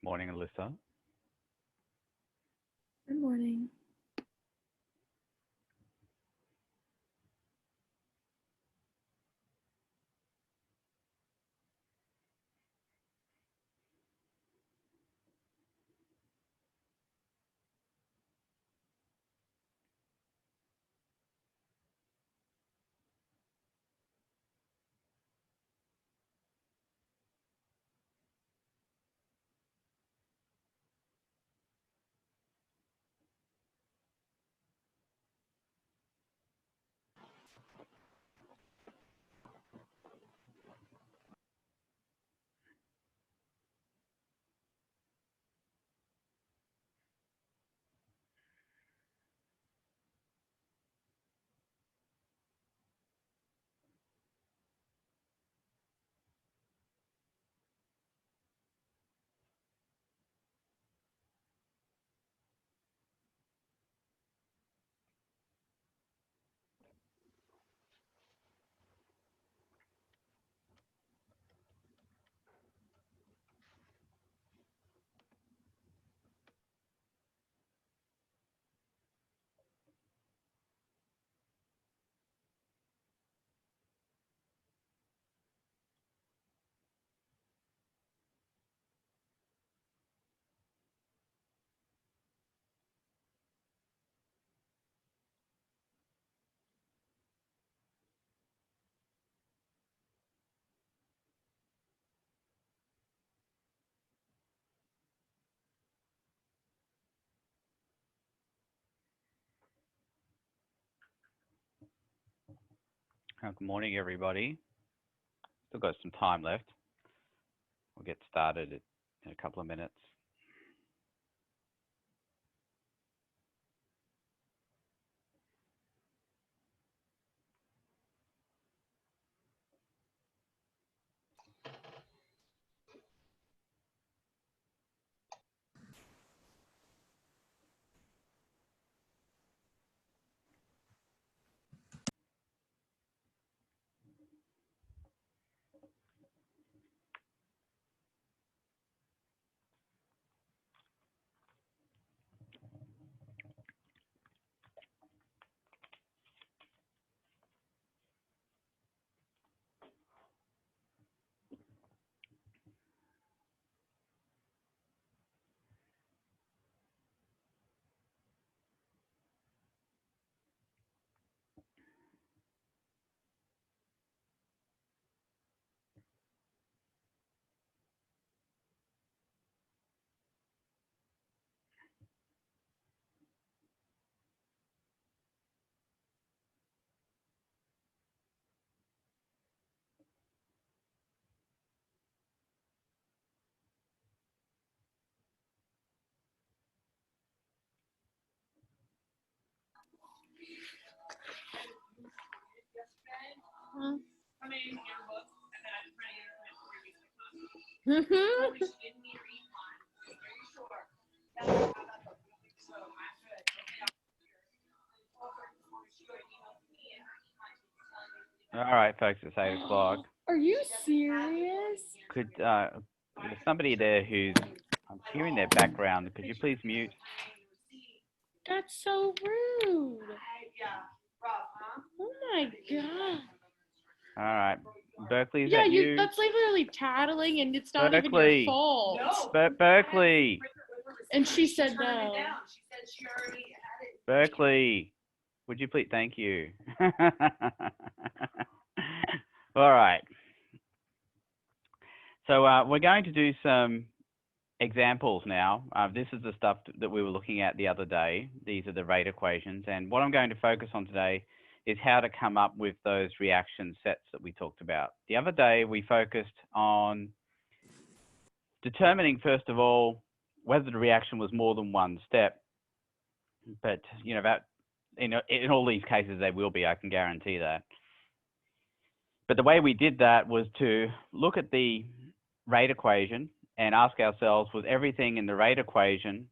Morning, Alyssa. Good morning. Good morning, everybody. Still got some time left. We'll get started in a couple of minutes. All right, folks, it's 8 o'clock. Are you serious? Could there's somebody there who's I'm hearing their background. Could you please mute? That's so rude. Oh my god. All right, Berkeley, is Yeah, that you? that's literally tattling and it's not even your Berkeley. fault. Berkeley. And she said no. Berkeley, would you please? Thank you. All right. So we're going to do some examples now. This is the stuff that we were looking at the other day. These are the rate equations. And what I'm going to focus on today is how to come up with those reaction sets that we talked about. The other day, we focused on determining, first of all, whether the reaction was more than one step. But, you know, that in all these cases, they will be, I can guarantee that. But the way we did that was to look at the rate equation and ask ourselves, was everything in the rate equation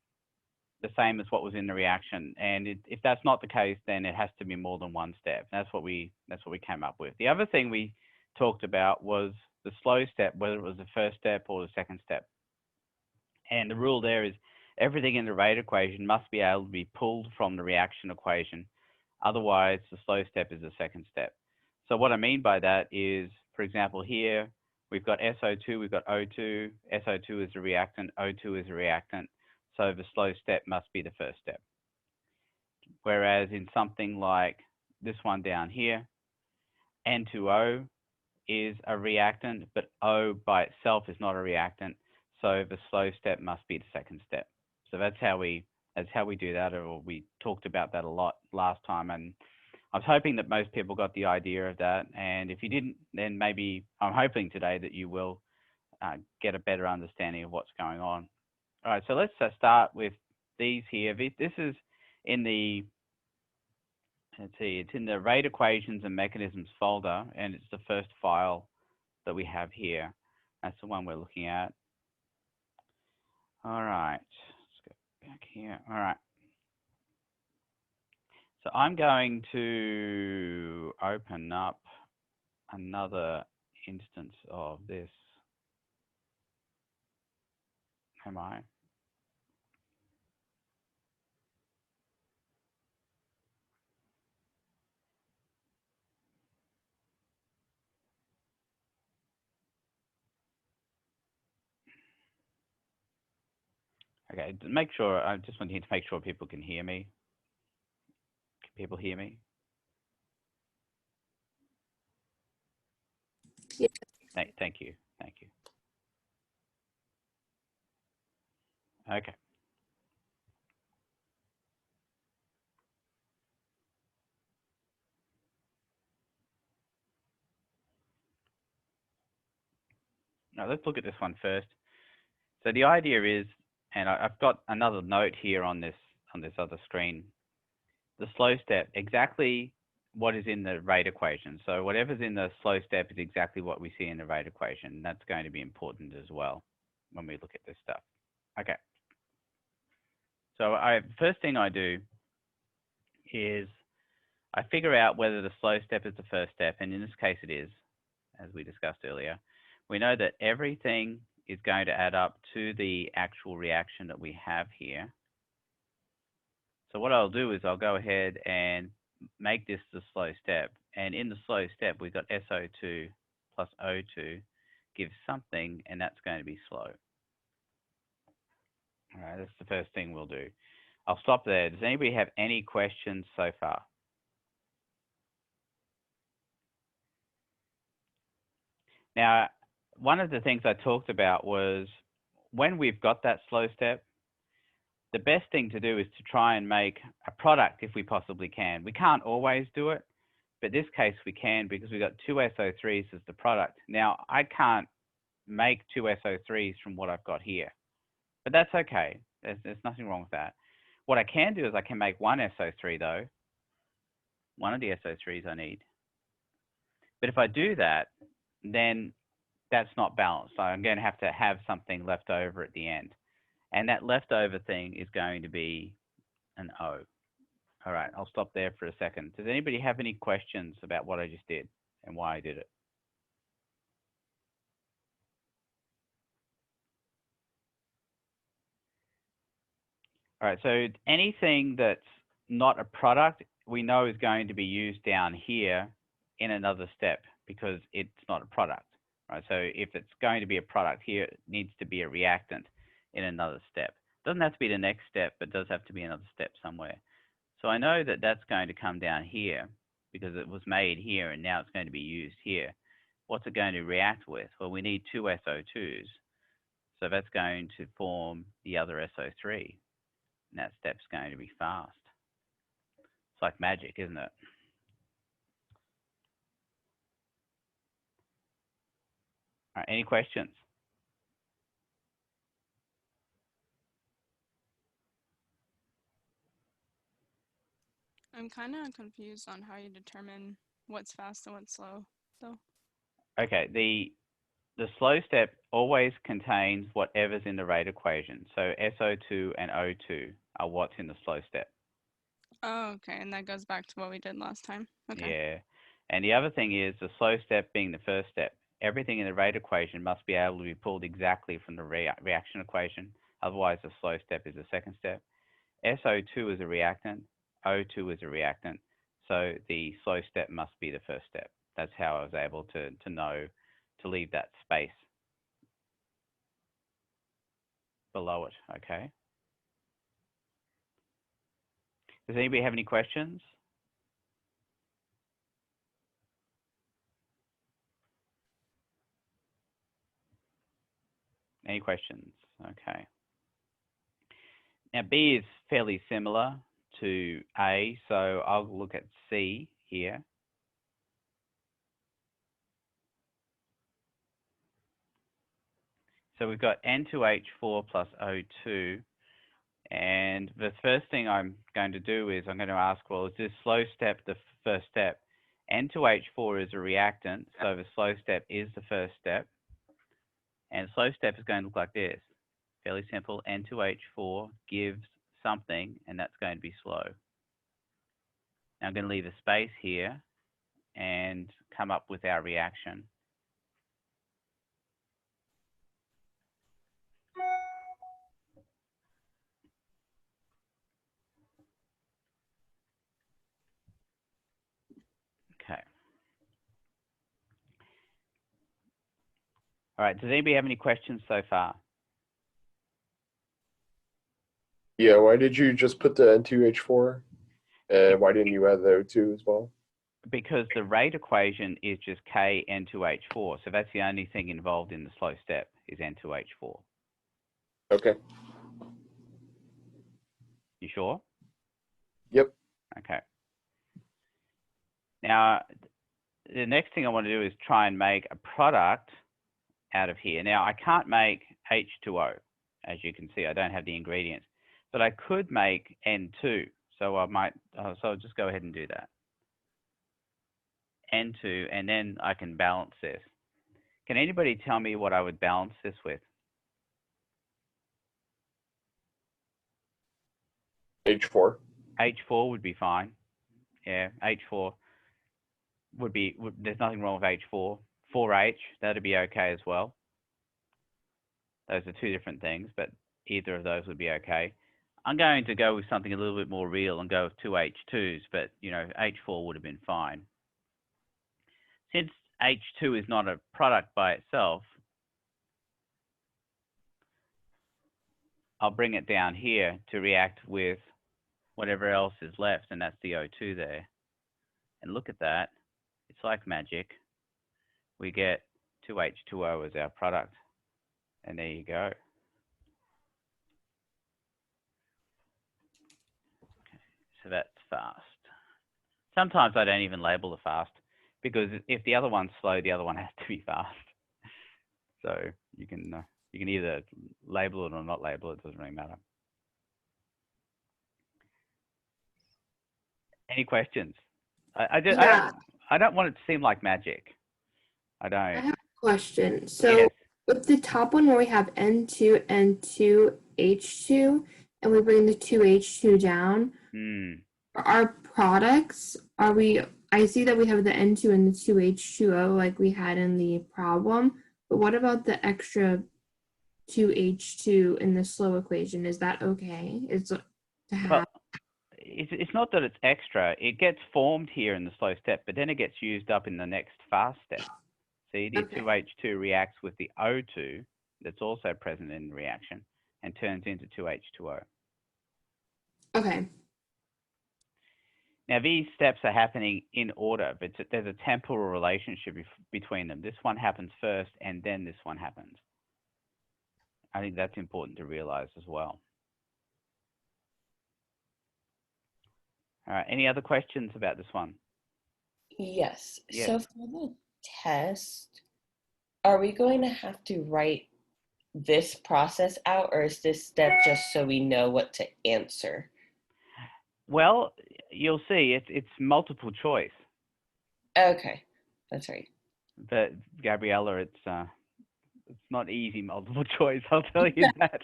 the same as what was in the reaction? And if that's not the case, then it has to be more than one step. That's what we came up with. The other thing we talked about was the slow step, whether it was the first step or the second step. And the rule there is everything in the rate equation must be able to be pulled from the reaction equation. Otherwise, the slow step is the second step. So what I mean by that is, for example, here we've got SO2, we've got O2. SO2 is a reactant, O2 is a reactant. So the slow step must be the first step. Whereas in something like this one down here, N2O is a reactant, but O by itself is not a reactant. So the slow step must be the second step. So that's how we do that, or we talked about that a lot last time. And I was hoping that most people got the idea of that. And if you didn't, then maybe I'm hoping today that you will get a better understanding of what's going on. All right, so let's start with these here. This is in the, let's see, it's in the rate equations and mechanisms folder, and it's the first file that we have here. That's the one we're looking at. All right, let's go back here. All right. So I'm going to open up another instance of this. Am I? Okay, make sure, I just want to make sure people can hear me. Can people hear me? Yeah. Thank you. Thank you. Okay. Now let's look at this one first. So the idea is, and I've got another note here on this other screen, the slow step, exactly what is in the rate equation. So whatever's in the slow step is exactly what we see in the rate equation. That's going to be important as well when we look at this stuff. Okay. So first thing I do is I figure out whether the slow step is the first step, and in this case it is, as we discussed earlier. We know that everything is going to add up to the actual reaction that we have here. So what I'll do is I'll go ahead and make this the slow step. And in the slow step, we've got SO2 plus O2 gives something, and that's going to be slow. All right, that's the first thing we'll do. I'll stop there. Does anybody have any questions so far? Now, one of the things I talked about was when we've got that slow step, the best thing to do is to try and make a product if we possibly can. We can't always do it, but this case we can because we've got two SO3s as the product. Now, I can't make two SO3s from what I've got here, but that's okay. There's nothing wrong with that. What I can do is I can make one SO3 though, one of the SO3s I need. But if I do that, then that's not balanced. So I'm going to have something left over at the end. And that leftover thing is going to be an O. All right, I'll stop there for a second. Does anybody have any questions about what I just did and why I did it? All right, so anything that's not a product, we know is going to be used down here in another step because it's not a product. Right, so if it's going to be a product here, it needs to be a reactant in another step. Doesn't have to be the next step, but does have to be another step somewhere. So I know that that's going to come down here because it was made here and now it's going to be used here. What's it going to react with? Well, we need two SO2s. So that's going to form the other SO3. And that step's going to be fast. It's like magic, isn't it? All right, any questions? I'm kind of confused on how you determine what's fast and what's slow, though. Okay, the slow step always contains whatever's in the rate equation. So SO2 and O2 are what's in the slow step. Oh, okay, and that goes back to what we did last time. Okay. Yeah, and the other thing is the slow step being the first step. Everything in the rate equation must be able to be pulled exactly from the reaction equation. Otherwise, the slow step is the second step. SO2 is a reactant. O2 is a reactant. So the slow step must be the first step. That's how I was able to know to leave that space below it, okay? Does anybody have any questions? Any questions? Okay. Now B is fairly similar to A, so I'll look at C here. So we've got N2H4 plus O2. And the first thing I'm going to do is I'm going to ask, well, is this slow step the first step? N2H4 is a reactant, so the slow step is the first step. And slow step is going to look like this. Fairly simple. N2H4 gives something, and that's going to be slow. Now I'm going to leave a space here and come up with our reaction. Okay. All right, does anybody have any questions so far? Yeah, why did you just put the N2H4? And why didn't you add the O2 as well? Because the rate equation is just K N2H4. So that's the only thing involved in the slow step is N2H4. Okay. You sure? Yep. Okay. Now, the next thing I want to do is try and make a product out of here. Now, I can't make H2O. As you can see, I don't have the ingredients. But I could make N2. So I might, so I'll just go ahead and do that. N2, and then I can balance this. Can anybody tell me what I would balance this with? H4. H4 would be fine. Yeah, H4 would be, there's nothing wrong with H4. 4H, that'd be okay as well. Those are two different things, but either of those would be okay. I'm going to go with something a little bit more real and go with two H2s, but you know, H4 would have been fine. Since H2 is not a product by itself, I'll bring it down here to react with whatever else is left, and that's the O2 there. And look at that. It's like magic. We get 2H2O as our product. And there you go. Okay, so that's fast. Sometimes I don't even label the fast, because if the other one's slow, the other one has to be fast. So you can either label it or not label it, doesn't really matter. Any questions? I don't want it to seem like magic. I don't. I have a question. So Yes. with the top one where we have N2 and 2H2, and we bring the 2H2 down, our products, I see that we have the N2 and the 2H2O like we had in the problem, but what about the extra 2H2 in the slow equation? Is that okay? To have? Well, it's not that it's extra. It gets formed here in the slow step, but then it gets used up in the next fast step. See, the 2H2 reacts with the O2 that's also present in the reaction and turns into 2H2O. Okay. Now, these steps are happening in order, but there's a temporal relationship between them. This one happens first, and then this one happens. I think that's important to realize as well. All right, any other questions about this one? Yes. Yes. So for the test, are we going to have to write this process out, or is this step just so we know what to answer? Well, you'll see it's multiple choice. Okay, that's right. But Gabriella, it's not easy multiple choice, I'll tell you that.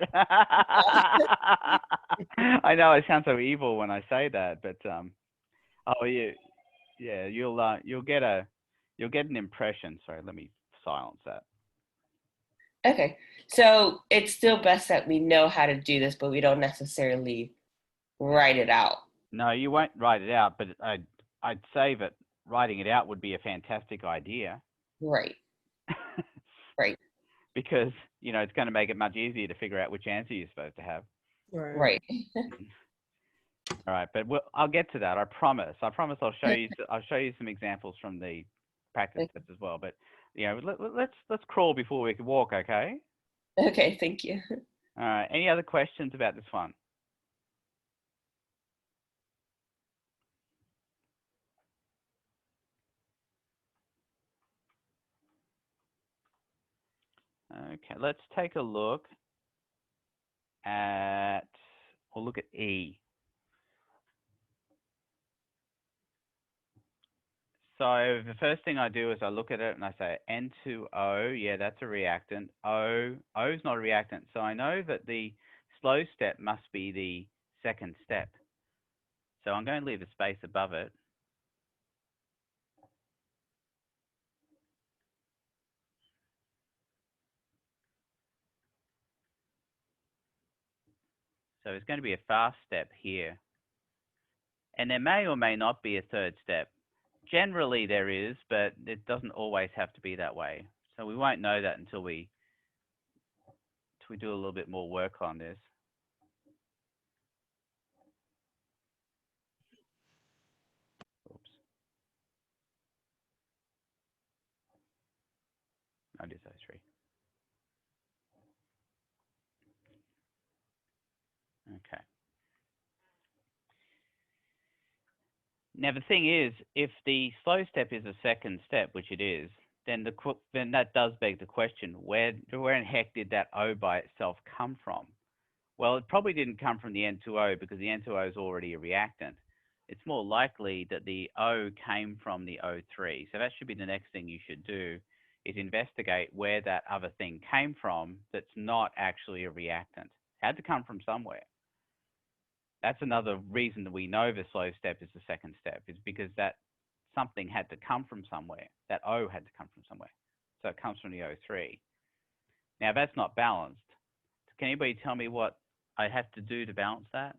I know I sound so evil when I say that, but you'll get an impression. Sorry, let me silence that. Okay, so it's still best that we know how to do this, but we don't necessarily write it out. No, you won't write it out, but I'd say that writing it out would be a fantastic idea. Right. Right. Because, you know, it's going to make it much easier to figure out which answer you're supposed to have. Right. All right, but I'll get to that. I promise. I'll show you. I'll show you some examples from the practice test as well. But you know, let's crawl before we can walk. Okay. Okay. Thank you. All right. Any other questions about this one? Okay. Let's take a look at. We'll look at E. So the first thing I do is I look at it and I say N2O, yeah, that's a reactant. O is not a reactant. So I know that the slow step must be the second step. So I'm going to leave a space above it. So it's going to be a fast step here. And there may or may not be a third step. Generally there is, but it doesn't always have to be that way. So we won't know that until we do a little bit more work on this. Oops. I'll do those three. Okay. Now the thing is, if the slow step is a second step, which it is, then that does beg the question: where in the heck did that O by itself come from? Well, it probably didn't come from the N2O because the N2O is already a reactant. It's more likely that the O came from the O3. So that should be the next thing you should do, is investigate where that other thing came from that's not actually a reactant. It had to come from somewhere. That's another reason that we know the slow step is the second step, is because that something had to come from somewhere. That O had to come from somewhere. So it comes from the O3. Now that's not balanced. Can anybody tell me what I have to do to balance that?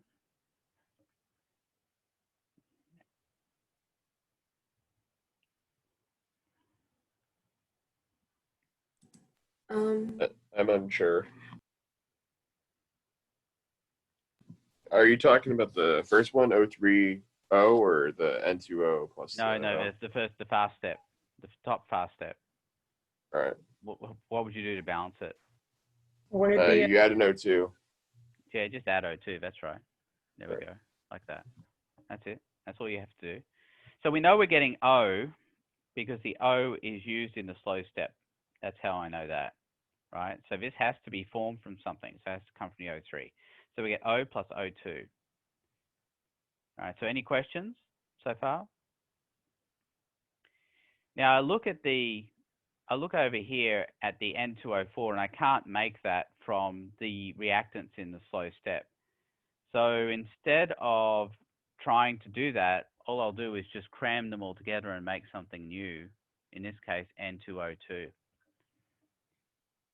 I'm unsure. Are you talking about the first one, O3O, or the N2O plus? No, it's the fast step, the top fast step. All right. What would you do to balance it? Would it be You add an O2. Yeah, just add O2. That's right. There we Right. go. Like that. That's it. That's all you have to do. So we know we're getting O because the O is used in the slow step. That's how I know that, right? So this has to be formed from something. So it has to come from the O3. So we get O plus O2. All right, so any questions so far? Now I look over here at the N2O4 and I can't make that from the reactants in the slow step. So instead of trying to do that, all I'll do is just cram them all together and make something new. In this case, N2O2.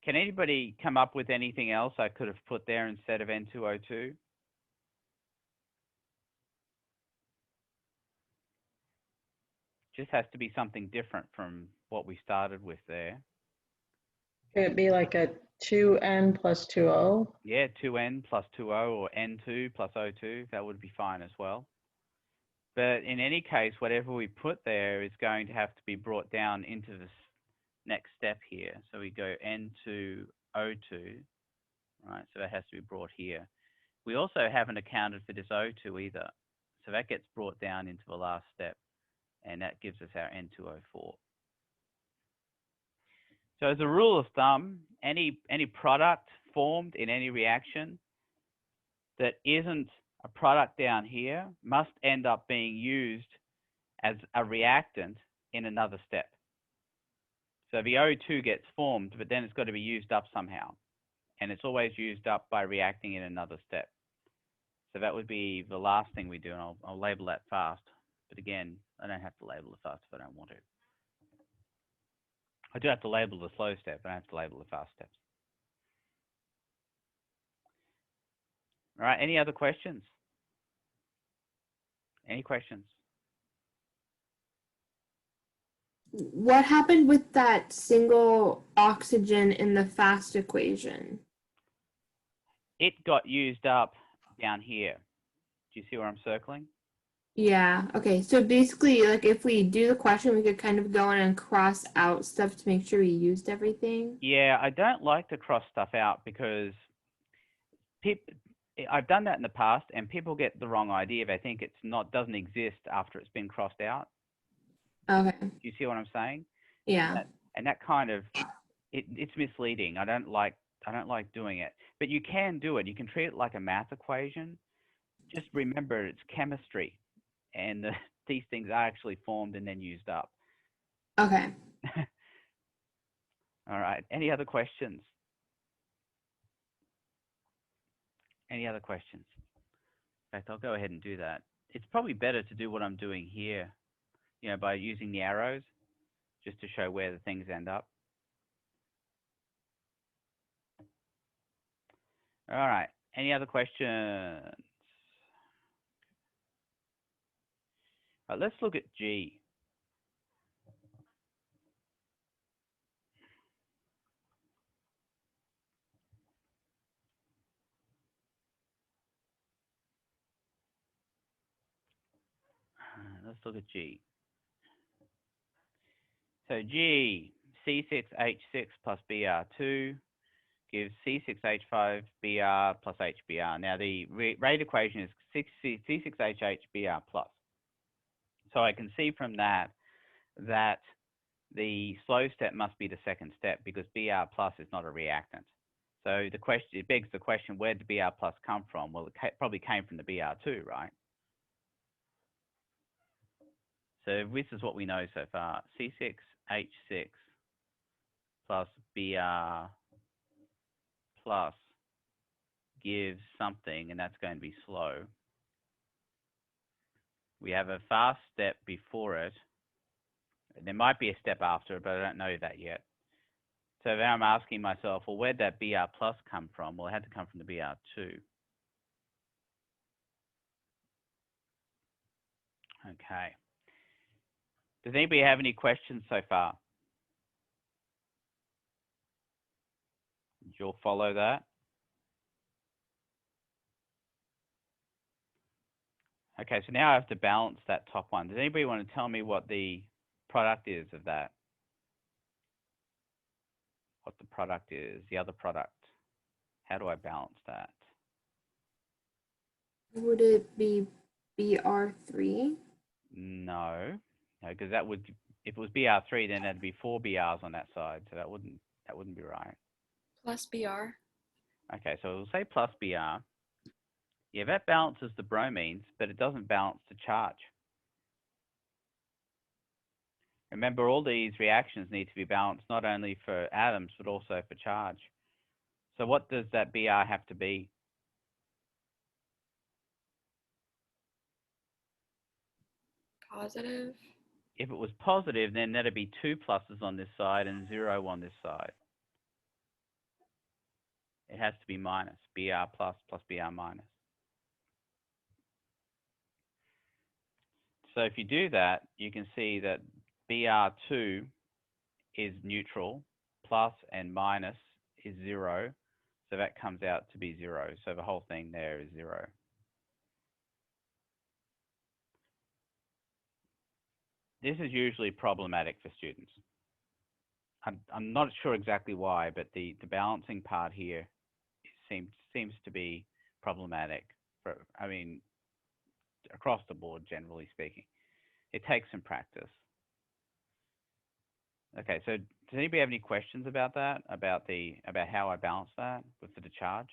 Can anybody come up with anything else I could have put there instead of N2O2? Just has to be something different from what we started with there. could it be like a 2N plus 2O? Yeah, 2N plus 2O or N2 plus O2, that would be fine as well. But in any case, whatever we put there is going to have to be brought down into this next step here. So we go N2 O2, right? So that has to be brought here. We also haven't accounted for this O2 either. So that gets brought down into the last step, and that gives us our N2O4. So as a rule of thumb, any product formed in any reaction that isn't a product down here must end up being used as a reactant in another step. So the O2 gets formed, but then it's got to be used up somehow. And it's always used up by reacting in another step. So that would be the last thing we do, and I'll label that fast. But again, I don't have to label it fast if I don't want to. I do have to label the slow step, but I don't have to label the fast steps. All right, any other questions? Any questions? What happened with that single oxygen in the fast equation? It got used up down here. Do you see where I'm circling? Yeah, okay. So basically, like if we do the question, we could kind of go in and cross out stuff to make sure we used everything. Yeah, I don't like to cross stuff out because I've done that in the past, and people get the wrong idea. They think it's not doesn't exist after it's been crossed out. Okay. Do you see what I'm saying? Yeah. And that kind of it's misleading. I don't like doing it. But you can do it. You can treat it like a math equation. Just remember it's chemistry, and these things are actually formed and then used up. Okay. All right. Any other questions? Any other questions? In fact, I'll go ahead and do that. It's probably better to do what I'm doing here, you know, by using the arrows, just to show where the things end up. All right. Any other questions? All right, let's look at G. Let's look at G. So G, C6H6 plus Br2 gives C6H5Br plus HBr. Now the rate equation is C6HHBr plus. So I can see from that that the slow step must be the second step because Br plus is not a reactant. So the question, it begs the question, where did Br plus come from? Well, it probably came from the Br2, right? So this is what we know so far. C6H6 plus Br plus gives something, and that's going to be slow. We have a fast step before it. There might be a step after it, but I don't know that yet. So now I'm asking myself, well, where'd that Br plus come from? Well, it had to come from the Br2. Okay. Does anybody have any questions so far? You'll follow that? Okay, so now I have to balance that top one. Does anybody want to tell me what the product is of that? What the product is, the other product? How do I balance that? Would it be BR3? No, because that would, if it was BR3, then there'd be 4 BRs on that side, so that wouldn't be right. Plus BR. Okay, so we'll say plus BR. Yeah, that balances the bromines, but it doesn't balance the charge. Remember, all these reactions need to be balanced not only for atoms, but also for charge. So what does that Br have to be? Positive. If it was positive, then that'd be 2 pluses on this side and 0 on this side. It has to be minus, Br plus plus Br minus. So if you do that, you can see that Br2 is neutral, plus and minus is 0. So that comes out to be 0. So the whole thing there is 0. This is usually problematic for students. I'm not sure exactly why, but the balancing part here seems to be problematic for, I mean, across the board, generally speaking. It takes some practice. Okay, so does anybody have any questions about that? About how I balance that with the charge?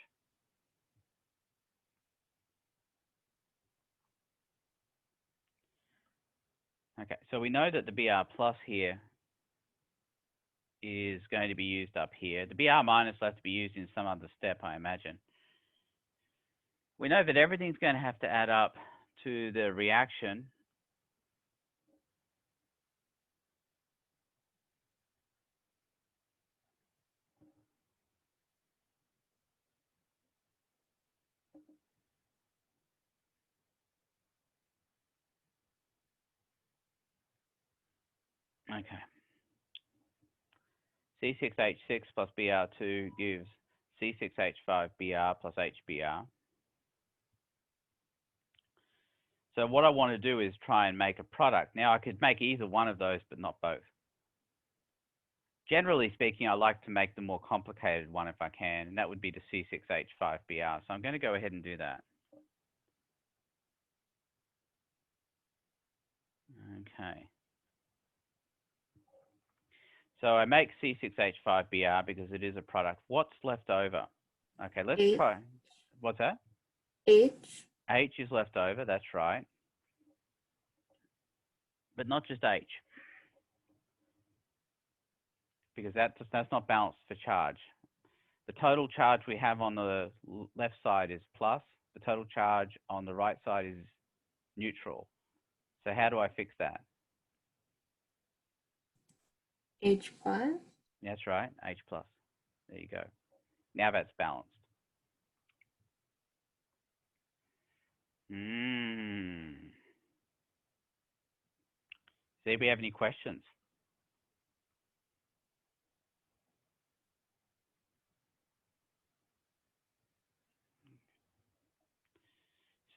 Okay, so we know that the Br plus here is going to be used up here. The Br minus will have to be used in some other step, I imagine. We know that everything's going to have to add up to the reaction. Okay. C6H6 plus Br2 gives C6H5Br plus HBr. So what I want to do is try and make a product. Now I could make either one of those, but not both. Generally speaking, I like to make the more complicated one if I can, and that would be the C6H5Br. So I'm going to go ahead and do that. Okay. So I make C6H5Br because it is a product. What's left over? Okay, let's H. try. What's that? H. H is left over, that's right. But not just H. Because that's not balanced for charge. The total charge we have on the left side is plus. The total charge on the right side is neutral. So how do I fix that? H plus. That's right, H plus. There you go. Now that's balanced. See if we have any questions.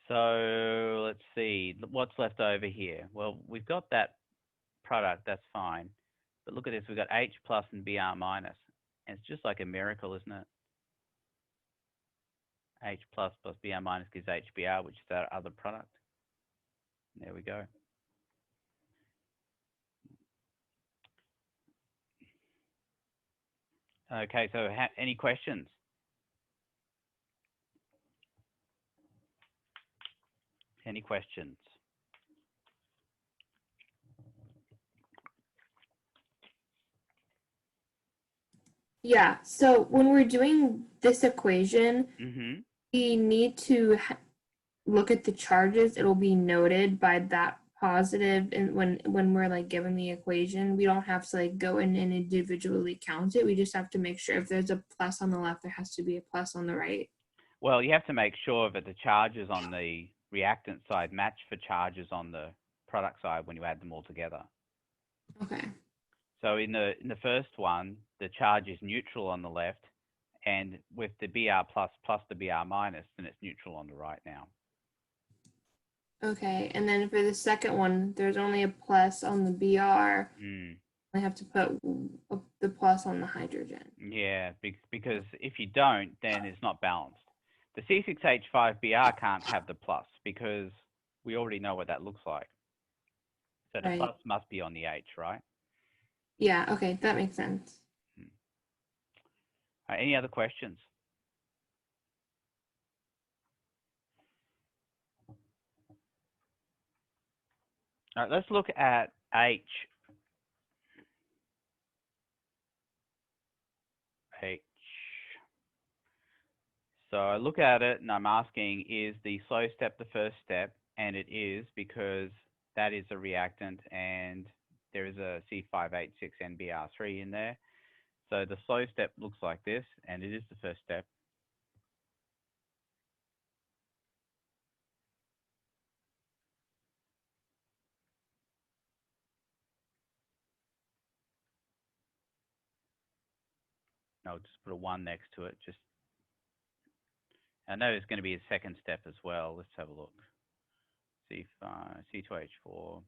So let's see, what's left over here? Well, we've got that product, that's fine. But look at this, we've got H plus and Br minus. And it's just like a miracle, isn't it? H plus plus Br minus gives HBr, which is our other product. There we go. Okay, so any questions? Any questions? Yeah, so when we're doing this equation, Mm-hmm. we need to look at the charges. It'll be noted by that positive, and when we're like given the equation, we don't have to like go in and individually count it. We just have to make sure if there's a plus on the left, there has to be a plus on the right. Well, you have to make sure that the charges on the reactant side match for charges on the product side when you add them all together. Okay. So in the first one, the charge is neutral on the left, and with the Br plus plus the Br minus, then it's neutral on the right now. Okay, and then for the second one, there's only a plus on the Br. I have to put the plus on the hydrogen. Yeah, because if you don't, then it's not balanced. The C6H5Br can't have the plus because we already know what that looks like. So the Right. plus must be on the H, right? Yeah, okay, that makes sense. Any other questions? All right, let's look at H. So I look at it and I'm asking, is the slow step the first step? And it is, because that is a reactant and there is a C5H6NBr3 in there. So the slow step looks like this, and it is the first step. I'll just put a 1 next to it. I know there's going to be a second step as well. Let's have a look. C5, C2H4.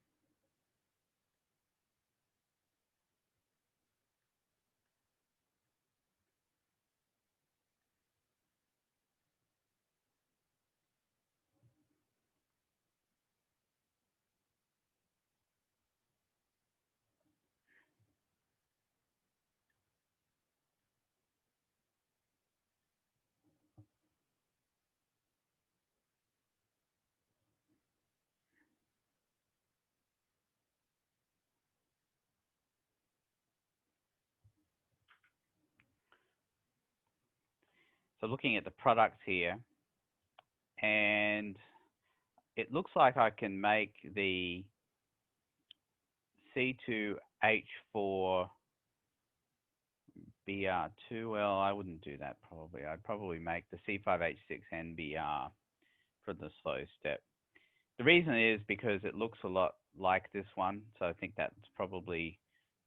So looking at the products here, and it looks like I can make the C2H4 Br2. Well, I wouldn't do that probably. I'd probably make the C5H6NBr for the slow step. The reason is because it looks a lot like this one, so I think that's probably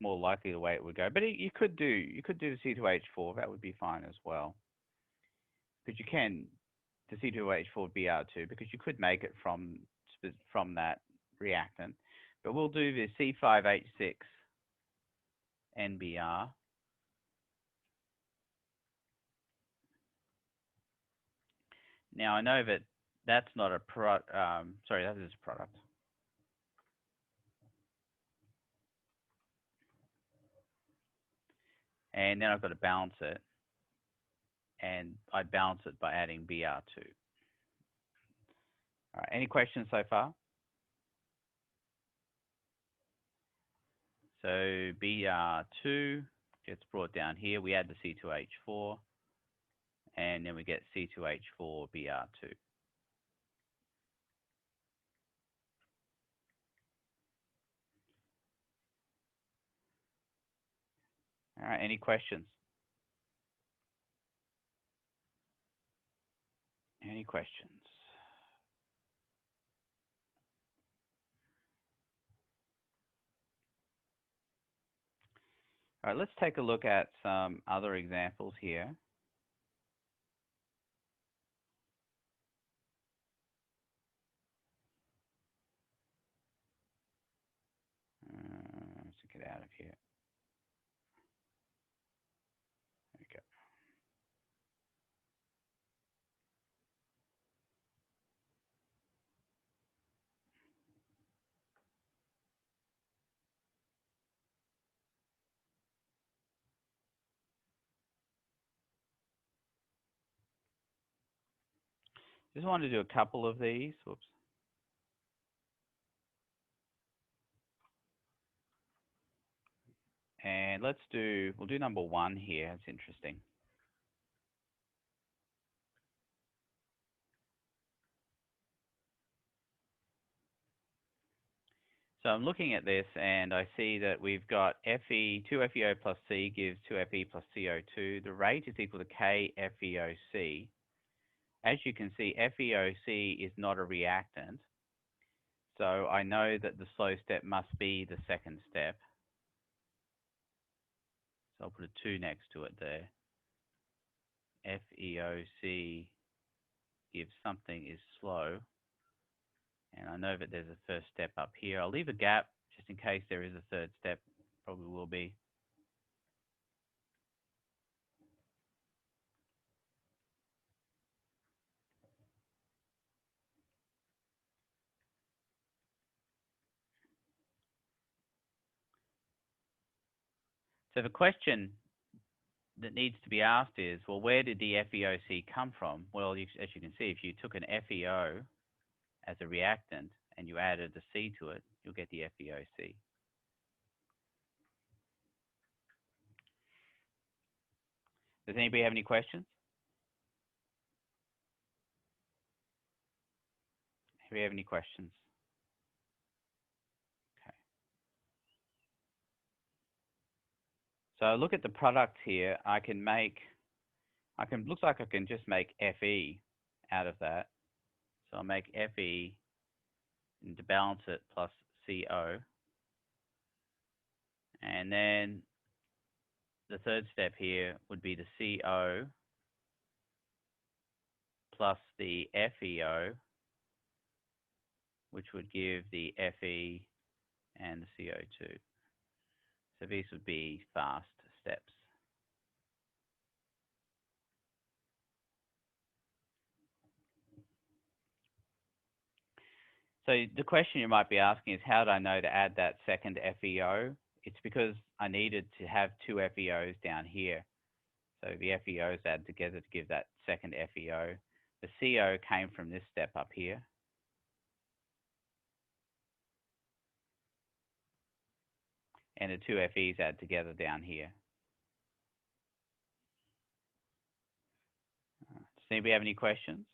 more likely the way it would go. But you could do the C2H4. That would be fine as well. Because you can, the C2H4 Br2, because you could make it from that reactant. But we'll do the C5H6 NBr. Now I know that that's not a sorry, that is a product. And then I've got to balance it. And I balance it by adding Br2. All right, any questions so far? So Br2 gets brought down here. We add the C2H4, and then we get C2H4 Br2. All right, any questions? Any questions? All right, let's take a look at some other examples here. Let's get out of here. There we go. Just wanted to do a couple of these. Whoops. And we'll do number 1 here. It's interesting. So I'm looking at this and I see that we've got Fe, 2FeO plus C gives 2Fe plus CO2. The rate is equal to KFeOC. As you can see, FeOC is not a reactant. So I know that the slow step must be the second step. So I'll put a 2 next to it there. FeOC if something is slow. And I know that there's a first step up here. I'll leave a gap just in case there is a third step. Probably will be. So the question that needs to be asked is, well, where did the FeOC come from? Well, as you can see, if you took an FeO as a reactant and you added the C to it, you'll get the FeOC. Does anybody have any questions? Do we have any questions? Okay. So look at the product here. Looks like I can just make Fe out of that. So I'll make Fe and to balance it plus CO. And then the third step here would be the CO plus the FeO, which would give the Fe and the CO2. So these would be fast steps. So the question you might be asking is, how do I know to add that second FeO? It's because I needed to have 2 FeOs down here. So the FeOs add together to give that second FeO. The CO came from this step up here. And the 2 Fe's add together down here. Does anybody have any questions?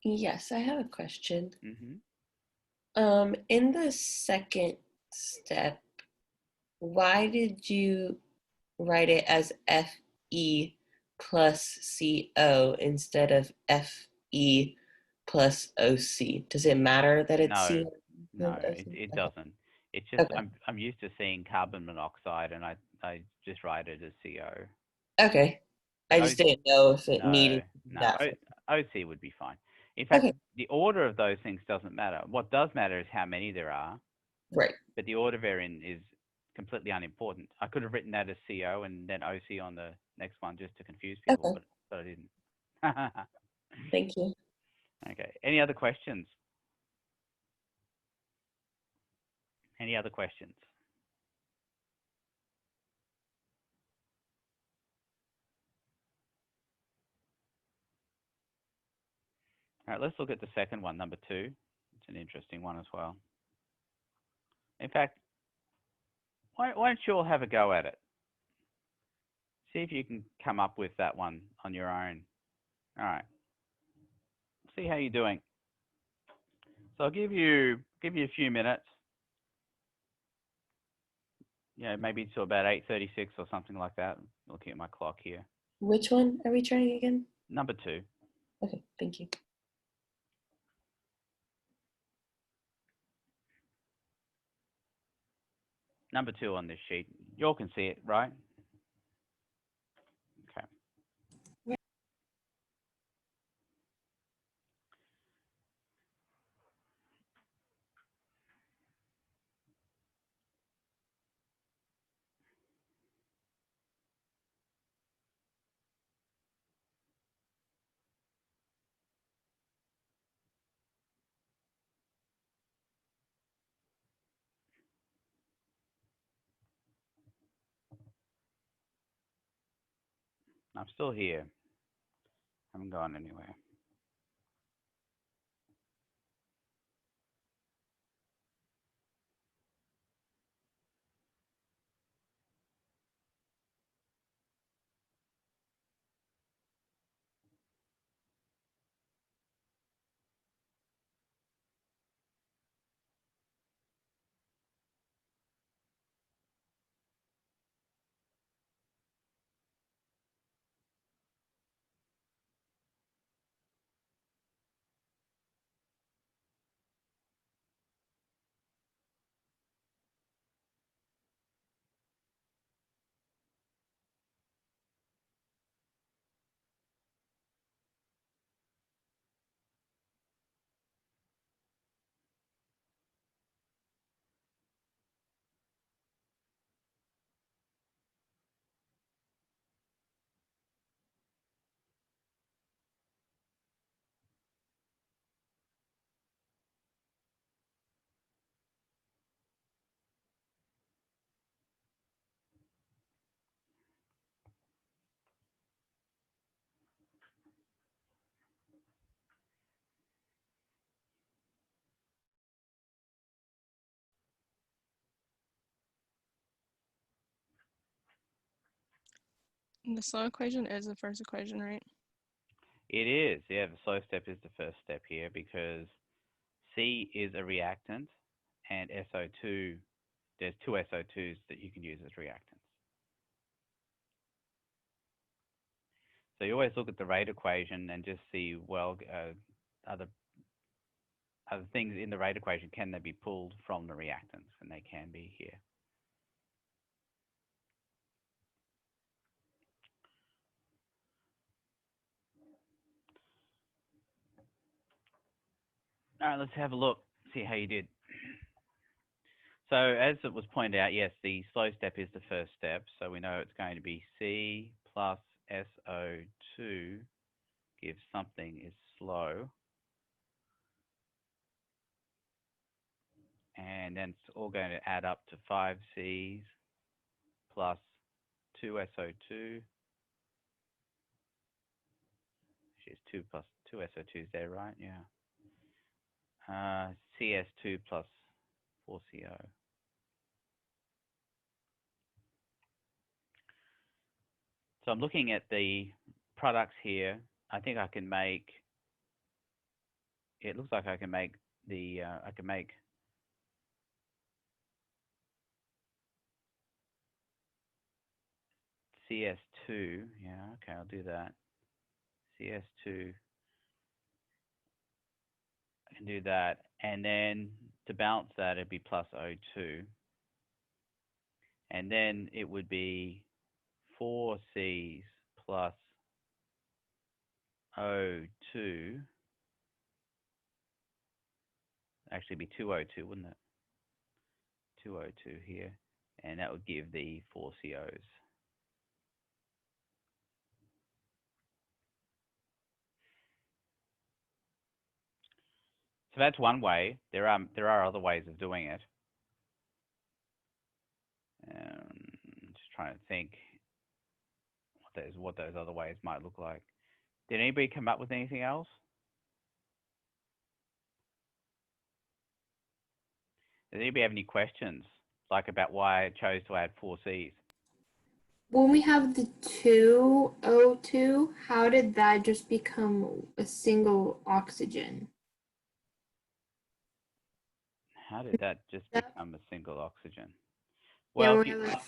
Yes, I have a question. Mm-hmm. In the second step, why did you write it as Fe plus CO instead of Fe plus OC? Does it matter that it's CO? No, it doesn't. It's just Okay. I'm used to seeing carbon monoxide, and I just write it as CO. Okay. I just didn't know if it No, needed no, that. OC would be fine. In fact, Okay. the order of those things doesn't matter. What does matter is how many there are, Right. but the order they're in is completely unimportant. I could have written that as CO and then OC on the next one just to confuse people, Okay. but I didn't. Thank you. Okay. Any other questions? Any other questions? All right, let's look at the second one, number 2. It's an interesting one as well. In fact, why don't you all have a go at it? See if you can come up with that one on your own. All right. See how you're doing. So I'll give you a few minutes. Maybe till about 8:36 or something like that. Looking at my clock here. Which one are we trying again? Number 2. Okay, thank you. Number 2 on this sheet. You all can see it, right? Okay. I'm still here. Haven't gone anywhere. The slow equation is the first equation, right? It is. Yeah, the slow step is the first step here because C is a reactant and SO2, there's 2 SO2s that you can use as reactants. So you always look at the rate equation and just see, well, other things in the rate equation, can they be pulled from the reactants? And they can be here. All right, let's have a look, see how you did. So as it was pointed out, yes, the slow step is the first step. So we know it's going to be C plus SO2 gives something is slow. And then it's all going to add up to 5 Cs plus 2 SO2, which is 2 plus 2 SO2s there, right? Yeah. CS2 plus 4CO. So I'm looking at the products here. I think I can make, it looks like I can make the, I can make CS2. Yeah, okay, I'll do that. CS2. I can do that. And then to balance that, it'd be plus O2. And then it would be 4 Cs plus O2. Actually, it'd be 2 O2, wouldn't it? 2 O2 here. And that would give the 4 COs. So that's one way. There are other ways of doing it. Just trying to think what those other ways might look like. Did anybody come up with anything else? Does anybody have any questions, like about why I chose to add 4 Cs? When we have the 2O2, how did that just become a single oxygen? How did that just Yep. become a single oxygen? Yeah, Well, we have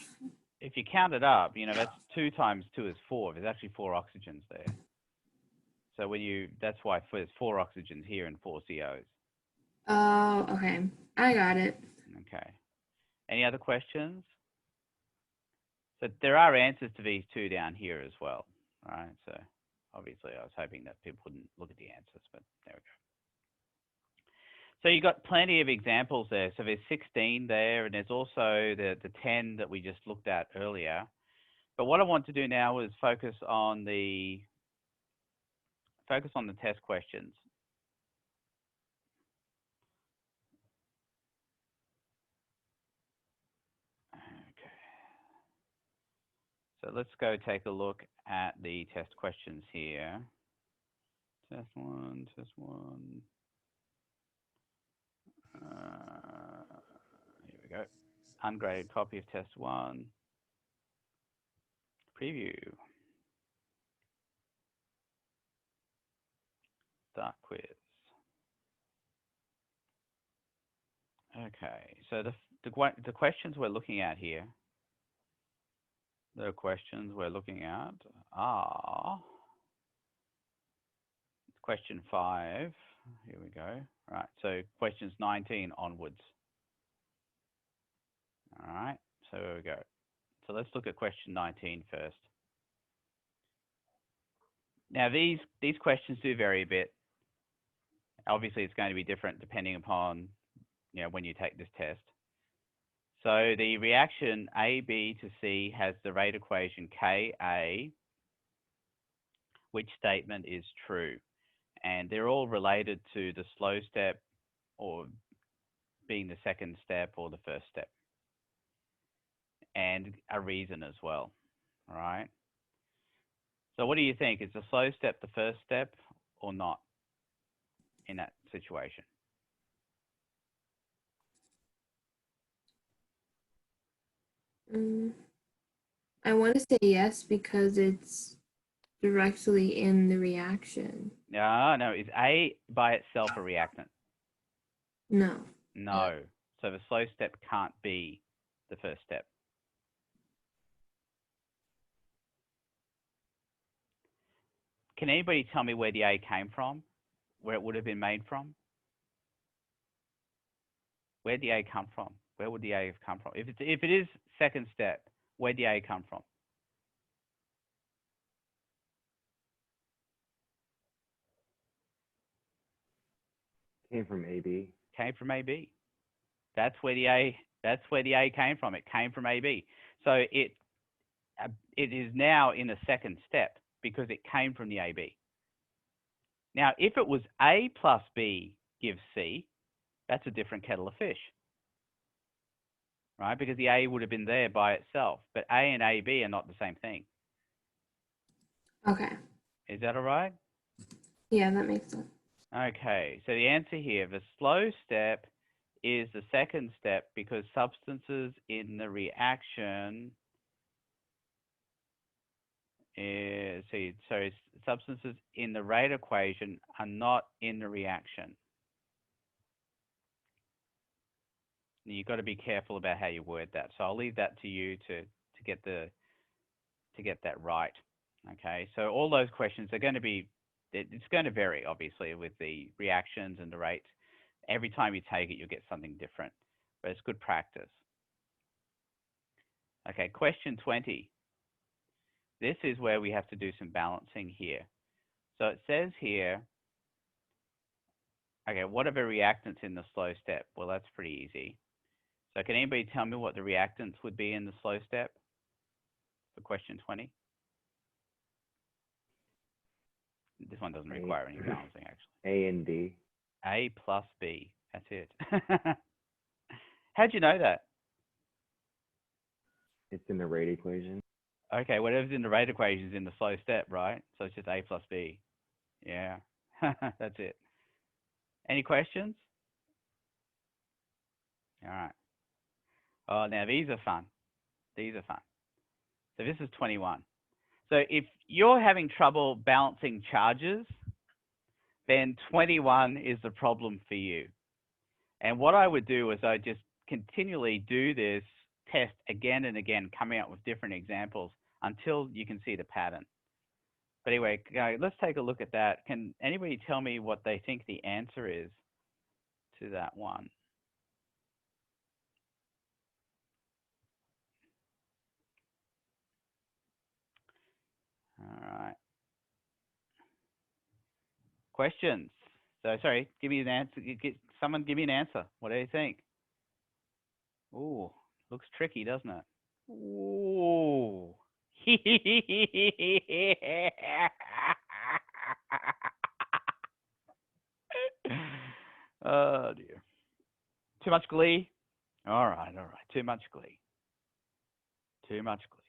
if you count it up, that's 2 times 2 is 4. There's actually 4 oxygens there. So that's why there's 4 oxygens here and 4 COs. Oh, okay. I got it. Okay. Any other questions? So there are answers to these two down here as well. All right. So obviously I was hoping that people wouldn't look at the answers, but there we go. So you got plenty of examples there. So there's 16 there, and there's also the 10 that we just looked at earlier. But what I want to do now is focus on the test questions. Okay. So let's go take a look at the test questions here. Test one, test one. Here we go. Ungraded copy of test one. Preview. Start quiz. Okay, so the questions we're looking at here, are question 5. Here we go. All right, so questions 19 onwards. All right, so here we go. So let's look at question 19 first. Now these questions do vary a bit. Obviously, it's going to be different depending upon when you take this test. So the reaction AB to C has the rate equation Ka. Which statement is true? And they're all related to the slow step, or being the second step, or the first step, and a reason as well. All right. So what do you think? Is the slow step the first step or not in that situation? I want to say yes because it's directly in the reaction. No. Is A by itself a reactant? No. No. So the slow step can't be the first step. Can anybody tell me where the A came from? Where it would have been made from? Where'd the A come from? Where would the A have come from? If it is second step, where'd the A come from? Came from AB. Came from AB. That's where the A came from. It came from AB. So it is now in a second step because it came from the AB. Now, if it was A plus B gives C, that's a different kettle of fish, right? Because the A would have been there by itself, but A and AB are not the same thing. Okay. Is that all right? Yeah, that makes sense. Okay, so the answer here, the slow step is the second step because substances in the reaction substances in the rate equation are not in the reaction. You've got to be careful about how you word that. So I'll leave that to you to get that right. Okay, so all those questions are going to be, it's going to vary obviously with the reactions and the rates, Every time you take it, you'll get something different, but it's good practice. Okay, question 20. This is where we have to do some balancing here. So it says here, okay, what are the reactants in the slow step? Well, that's pretty easy. So can anybody tell me what the reactants would be in the slow step for question 20? This one doesn't require any balancing, actually. A and B. A plus B. That's it. How'd you know that? It's in the rate equation. Okay, whatever's in the rate equation is in the slow step, right? So it's just A plus B. Yeah, that's it. Any questions? All right. Oh, now these are fun. These are fun. So this is 21. So if you're having trouble balancing charges, then 21 is the problem for you. And what I would do is I just continually do this test again and again, coming up with different examples until you can see the pattern. But anyway, let's take a look at that. Can anybody tell me what they think the answer is to that one? All right. Questions? So sorry, give me an answer. Someone give me an answer. What do you think? Ooh, looks tricky, doesn't it? Ooh. Oh dear. Too much glee? All right. Too much glee. Too much glee.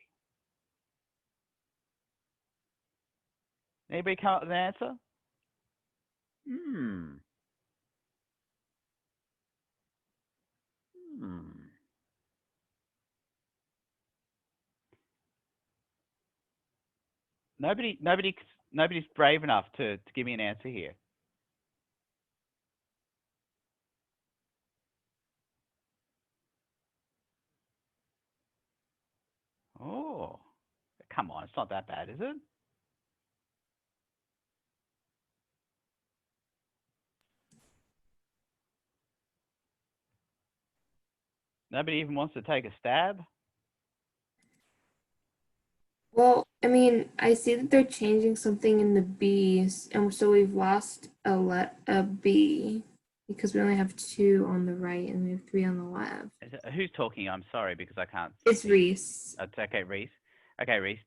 Anybody come up with an answer? Nobody's brave enough to give me an answer here. Oh, come on, it's not that bad, is it? Nobody even wants to take a stab? Well, I mean, I see that they're changing something in the B's, and so we've lost a B because we only have 2 on the right and we have 3 on the left. Who's talking? I'm sorry because I can't. It's see. Reese. It's okay, Reese. Okay, Reese.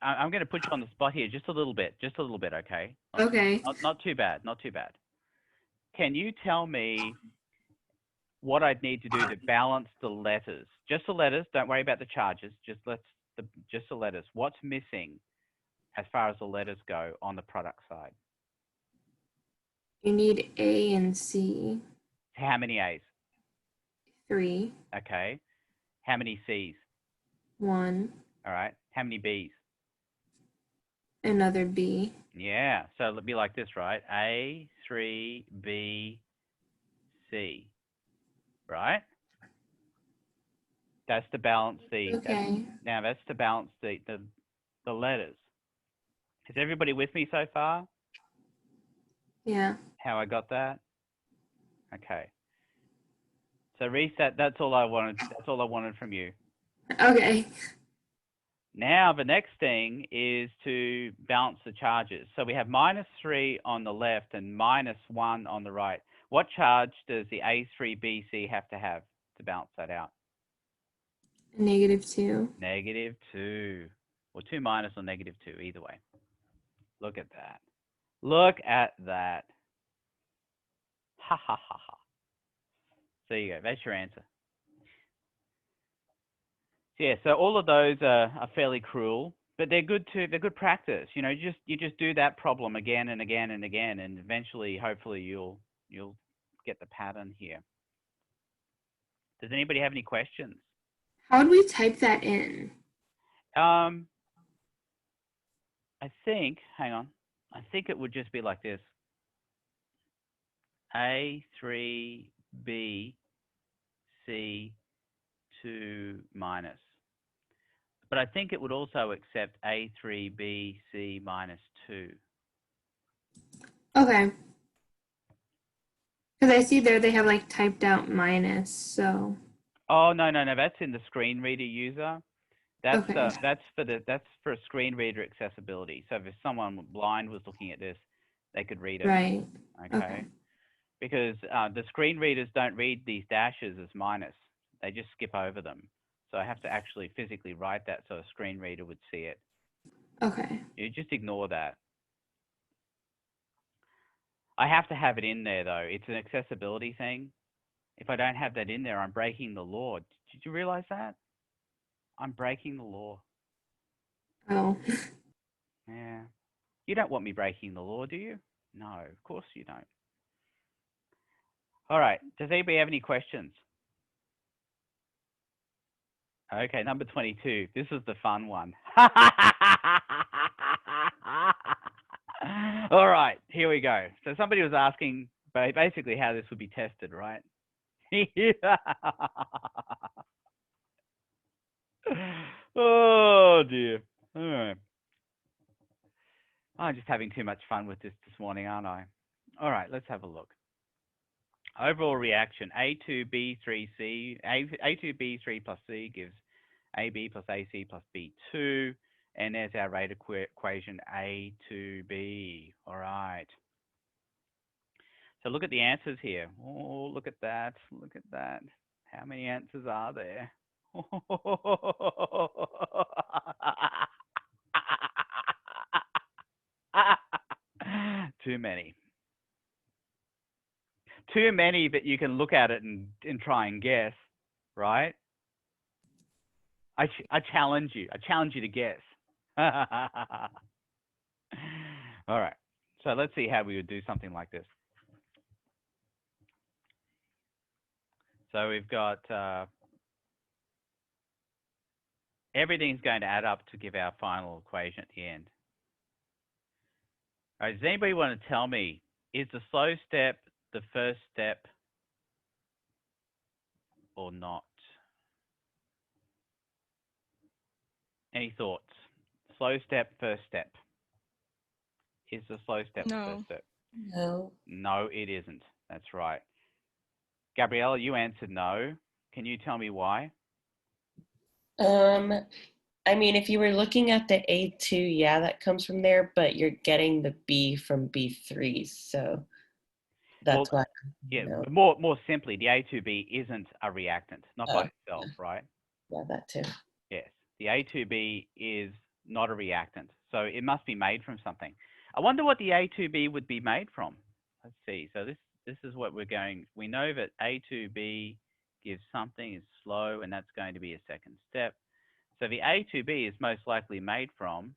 I'm going to put you on the spot here just a little bit, okay? Okay. Not too bad, not too bad. Can you tell me what I'd need to do to balance the letters? Just the letters. Don't worry about the charges. Just the letters. What's missing as far as the letters go on the product side? You need A and C. How many A's? 3. Okay. How many C's? 1. All right. How many B's? Another B. Yeah. So it'll be like this, right? A, 3, B, C. Right? That's to balance the. Okay. That's to balance the letters. Is everybody with me so far? Yeah. How I got that? Okay. So Reese, that's all I wanted. That's all I wanted from you. Okay. Now the next thing is to balance the charges. So we have -3 on the left and -1 on the right. What charge does the A3BC have to balance that out? -2. -2. Or 2 minus or -2, either way. Look at that. Look at that. Ha ha ha ha. So there you go. That's your answer. So yeah. So all of those are fairly cruel, but they're good too. They're good practice. You know, you just do that problem again and again and again, and eventually, hopefully, you'll get the pattern here. Does anybody have any questions? How do we type that in? I think. Hang on. I think it would just be like this. A3B C 2 minus. But I think it would also accept A3B C minus 2. Okay. Because I see there they have like typed out minus, so. Oh, no, that's in the screen reader user. That's Okay. that's for screen reader accessibility. So if someone blind was looking at this, they could read it. Right. Okay. Okay. Because the screen readers don't read these dashes as minus. They just skip over them. So I have to actually physically write that so a screen reader would see it. Okay. You just ignore that. I have to have it in there though. It's an accessibility thing. If I don't have that in there, I'm breaking the law. Did you realize that? I'm breaking the law. Oh. Yeah. You don't want me breaking the law, do you? No, of course you don't. All right. Does anybody have any questions? Okay, number 22. This is the fun one. All right, here we go. So somebody was asking basically how this would be tested, right? Oh dear. All right. I'm just having too much fun with this morning, aren't I? All right, let's have a look. Overall reaction, A2B3C, A2B3 plus C gives AB plus AC plus B2, and there's our rate equation A2B. All right. So look at the answers here. Oh, look at that. Look at that. How many answers are there? Too many. Too many that you can look at it and try and guess, right? I challenge you. I challenge you to guess. All right. So let's see how we would do something like this. So we've got everything's going to add up to give our final equation at the end. All right. Does anybody want to tell me, is the slow step the first step or not? Any thoughts? Slow step, first step. Is the slow step the No. first step? No. No, it isn't. That's right. Gabriella, you answered no. Can you tell me why? I mean, if you were looking at the A2, yeah, that comes from there, but you're getting the B from B3, so that's why. Yeah, No. more simply, the A2B isn't a reactant, not by Oh, itself, right? yeah, that too. Yes, the A2B is not a reactant, so it must be made from something. I wonder what the A2B would be made from. Let's see. So this is what we're going. We know that A2B gives something is slow, and that's going to be a second step. So the A2B is most likely made from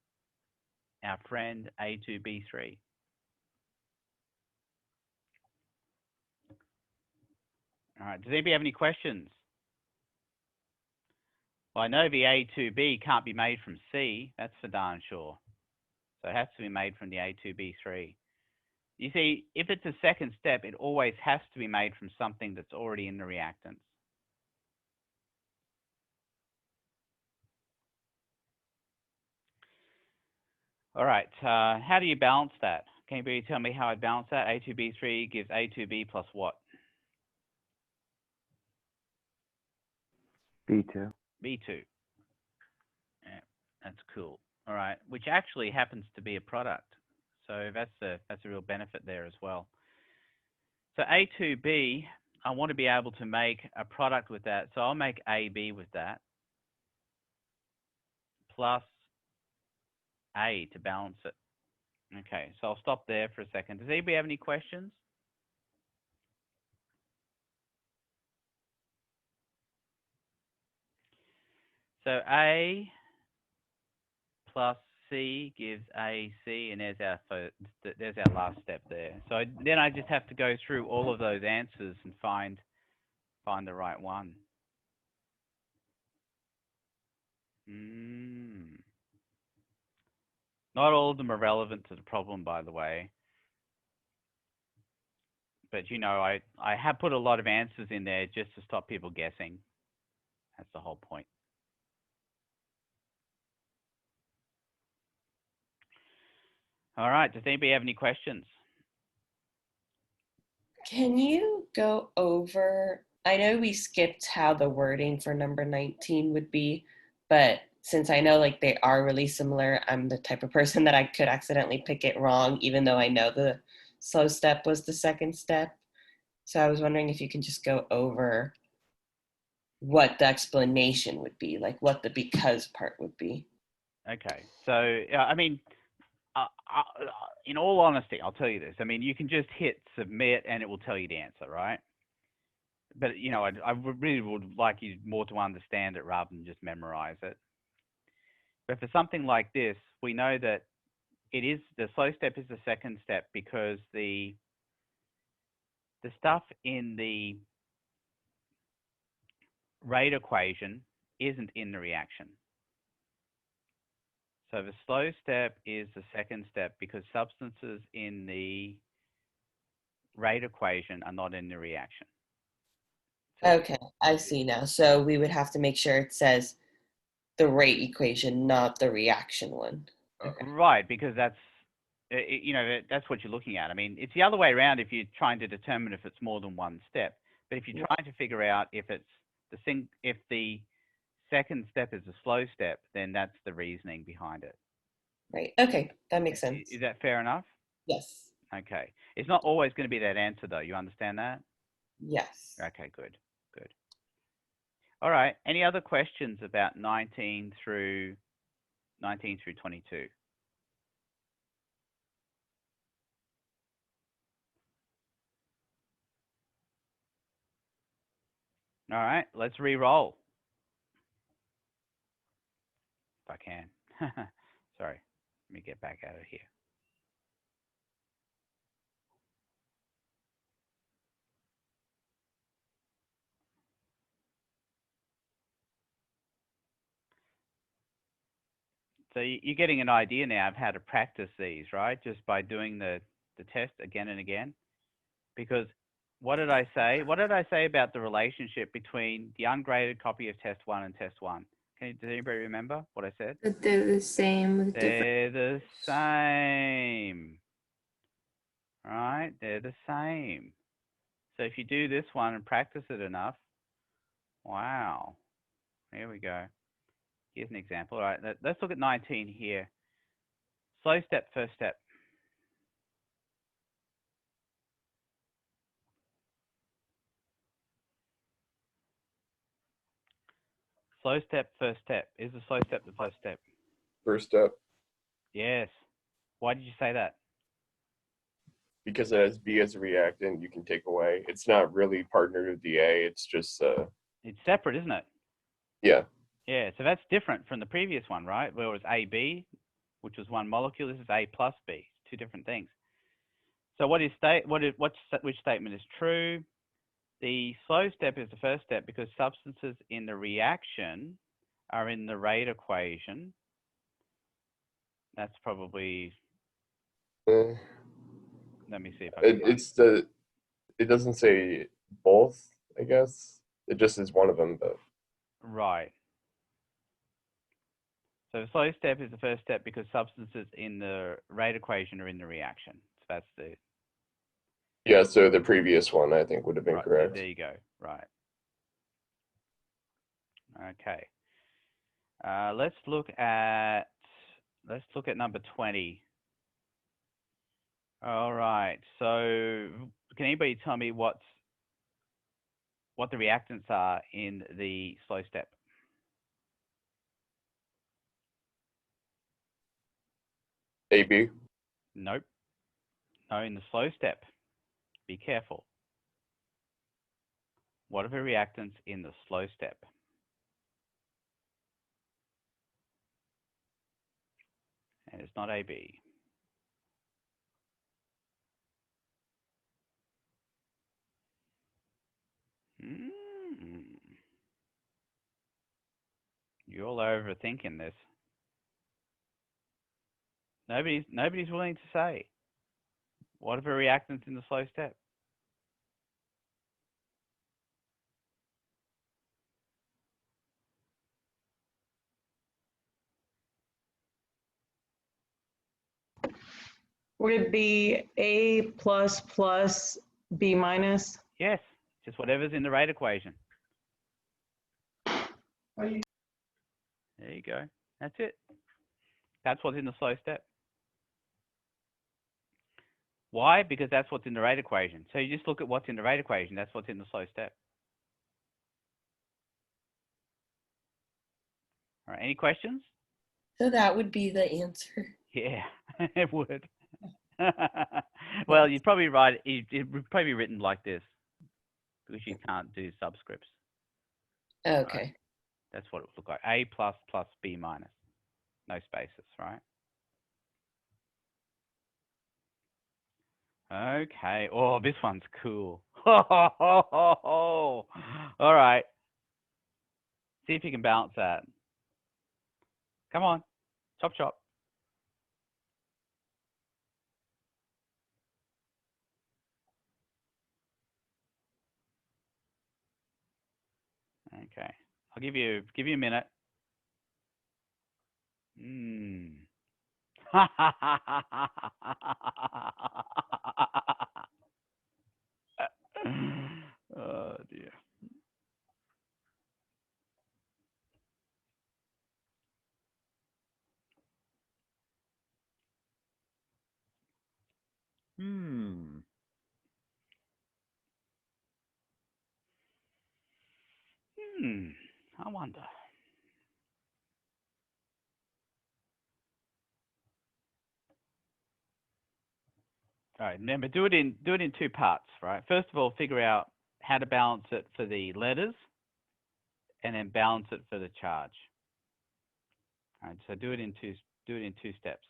our friend A2B3. All right. Does anybody have any questions? Well, I know the A2B can't be made from C. That's for darn sure. So it has to be made from the A2B3. You see, if it's a second step, it always has to be made from something that's already in the reactants. All right. How do you balance that? Can anybody tell me how I balance that? A2B3 gives A2B plus what? B2. B2. Yeah, that's cool. All right, which actually happens to be a product. So that's a real benefit there as well. So A2B, I want to be able to make a product with that. So I'll make AB with that plus A to balance it. Okay, so I'll stop there for a second. Does anybody have any questions? So A plus C gives AC, and there's our last step there. So then I just have to go through all of those answers and find the right one. Not all of them are relevant to the problem, by the way. But you know, I have put a lot of answers in there just to stop people guessing. That's the whole point. All right. Does anybody have any questions? Can you go over? I know we skipped how the wording for number 19 would be, but since I know like they are really similar, I'm the type of person that I could accidentally pick it wrong, even though I know the slow step was the second step. So I was wondering if you can just go over what the explanation would be, like what the because part would be. Okay. So, I mean, in all honesty, I'll tell you this. I mean, you can just hit submit and it will tell you the answer, right? But, you know, I really would like you more to understand it rather than just memorize it. But for something like this, we know that the slow step is the second step because the stuff in the rate equation isn't in the reaction. So the slow step is the second step because substances in the rate equation are not in the reaction. So Okay, I see now. So we would have to make sure it says the rate equation, not the reaction one. Okay. right, because that's that's what you're looking at. I mean, it's the other way around if you're trying to determine if it's more than one step. But if you're trying to figure out if it's if the second step is a slow step, then that's the reasoning behind it. Right. Okay, that makes sense. Is that fair enough? Yes. Okay. It's not always going to be that answer, though. You understand that? Yes. Okay, good. Good. All right. Any other questions about 19 through 22? All right. Let's re-roll. If I can. Sorry. Let me get back out of here. So you're getting an idea now of how to practice these, right? Just by doing the test again and again. Because what did I say? What did I say about the relationship between the ungraded copy of test 1 and test 1? Does anybody remember what I said? But they're the same with different. They're the same. Right? They're the same. So if you do this one and practice it enough, wow. Here we go. Here's an example. All right, let's look at 19 here. Slow step, first step. Slow step, first step. Is the slow step the first step? First step, Yes. Why did you say that? because it has B as a reactant, you can take away. It's not really partnered with the A. It's just It's separate, isn't it? yeah. Yeah, so that's different from the previous one, right? Where it was AB, which was one molecule. This is A plus B, two different things. So which statement is true? The slow step is the first step because substances in the reaction are in the rate equation. That's probably, Uh, let me see if I can find it doesn't say both, I guess. It just is one of them, but right. So the slow step is the first step because substances in the rate equation are in the reaction. So that's the yeah, so the previous one I think would have been right. correct. There you go. Right. Okay. Let's look at number 20. All right. So can anybody tell me what the reactants are in the slow step? AB. Nope. No, in the slow step. Be careful. What are the reactants in the slow step? And it's not AB. You're all overthinking this. Nobody's willing to say. What are the reactants in the slow step? Would it be A plus plus B minus. Yes, just whatever's in the rate equation. There you go. That's it. That's what's in the slow step. Why? Because that's what's in the rate equation. So you just look at what's in the rate equation. That's what's in the slow step. All right, any questions? So that would be the answer. Yeah, it would. Well, you'd probably write it would probably be written like this because you can't do subscripts. Okay. Right? That's what it would look like. A plus plus B minus. No spaces, right? Okay. Oh, this one's cool. All right. See if you can balance that. Come on. Chop chop. Okay. I'll give you a minute. Oh dear. I wonder. All right, remember, do it in two parts, right? First of all, figure out how to balance it for the letters, and then balance it for the charge. All right, so do it in two steps.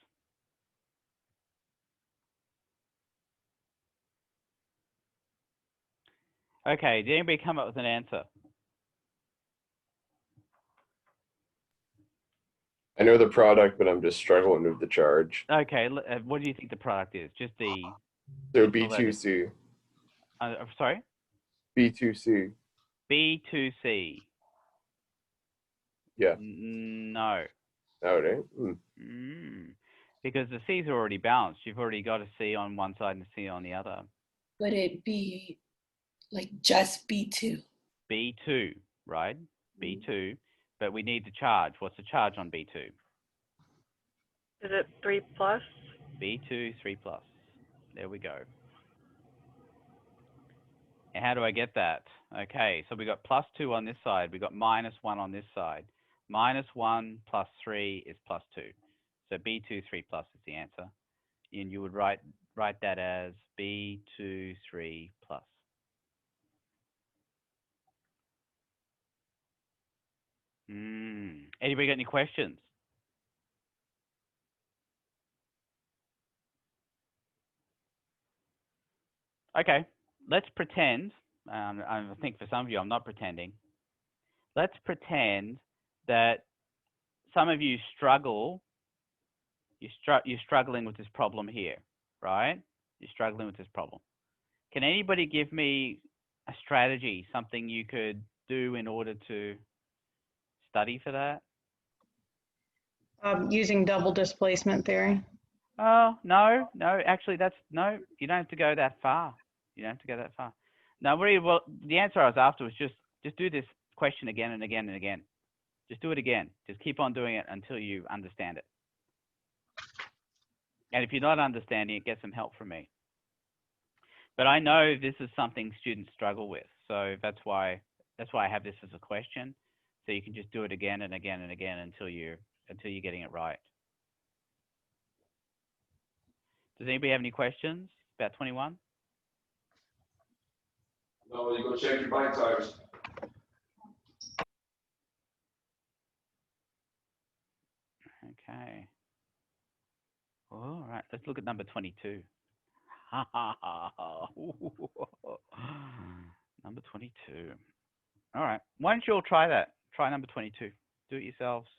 Okay, did anybody come up with an answer? I know the product, but I'm just struggling with the charge. Okay, what do you think the product is? Just the So just the letters. B2C. Sorry? B2C. B2C. Yeah. No. Okay. Because the C's are already balanced. You've already got a C on one side and a C on the other. Would it be like just B2? B2, right? B2, but we need the charge. What's the charge on B2? Is it 3 plus? B2, 3 plus. There we go. And how do I get that? Okay, so we got plus 2 on this side. We got minus 1 on this side. Minus 1 plus 3 is plus 2. So B2, 3 plus is the answer. And you would write that as B2, 3 plus. Anybody got any questions? Okay, let's pretend. I think for some of you, I'm not pretending. Let's pretend that some of you struggle. You're struggling with this problem here, right? You're struggling with this problem. Can anybody give me a strategy, something you could do in order to study for that? Using double displacement theory. Oh, no, actually no, you don't have to go that far. You don't have to go that far. No, well, the answer I was after was just do this question again and again and again. Just do it again. Just keep on doing it until you understand it. And if you're not understanding it, get some help from me. But I know this is something students struggle with. So that's why I have this as a question. So you can just do it again and again and again until you're getting it right. Does anybody have any questions about 21? No, you go check your bike tires. Okay. All right, let's look at number 22. Number 22. All right, why don't you all try that? Try number 22. Do it yourselves.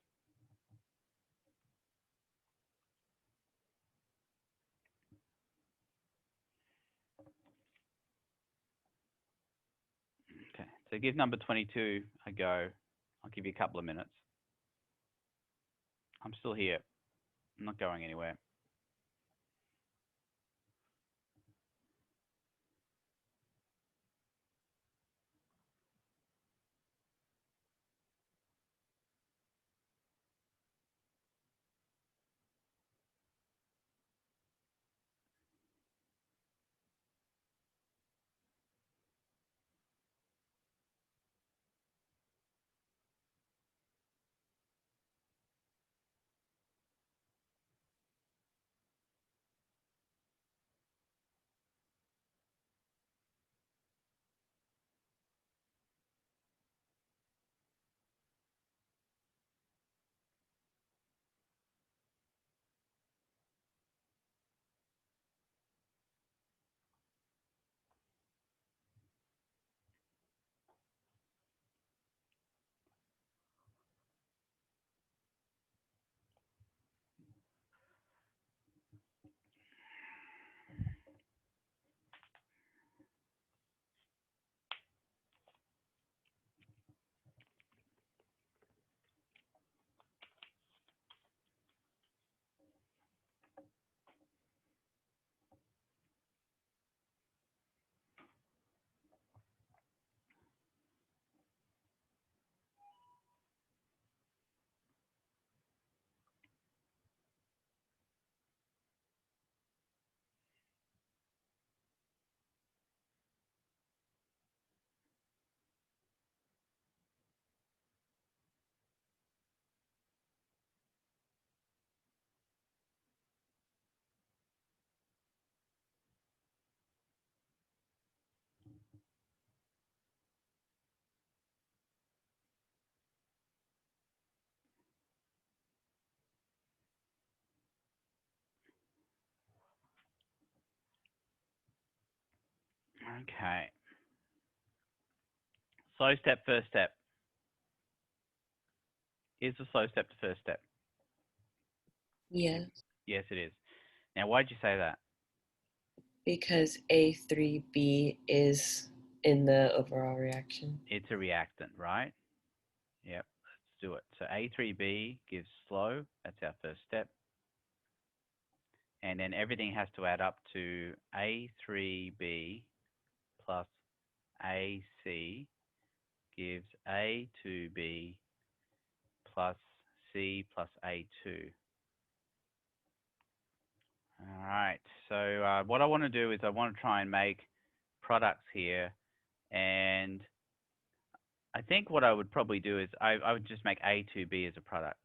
Okay, so give number 22 a go. I'll give you a couple of minutes. I'm still here. I'm not going anywhere. Okay. Slow step, first step. Is the slow step the first step? Yes, Yes, it is. Now, why'd you say that? because A3B is in the overall reaction. It's a reactant, right? Yep, let's do it. So A3B gives slow. That's our first step. And then everything has to add up to A3B plus AC gives A2B plus C plus A2. All right, so what I want to do is I want to try and make products here, and I think what I would probably do is I would just make A2B as a product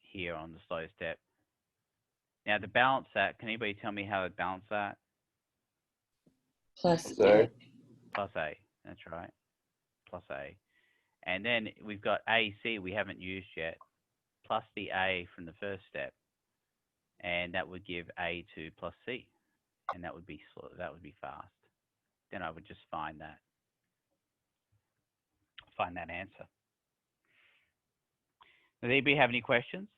here on the slow step. Now to balance that, can anybody tell me how to balance that? Plus Plus A. Plus A, that's right, plus A. And then we've got AC we haven't used yet, plus the A from the first step. And that would give A2 plus C. And that would be slow, that would be fast. Then I would just find that answer. Does anybody have any questions?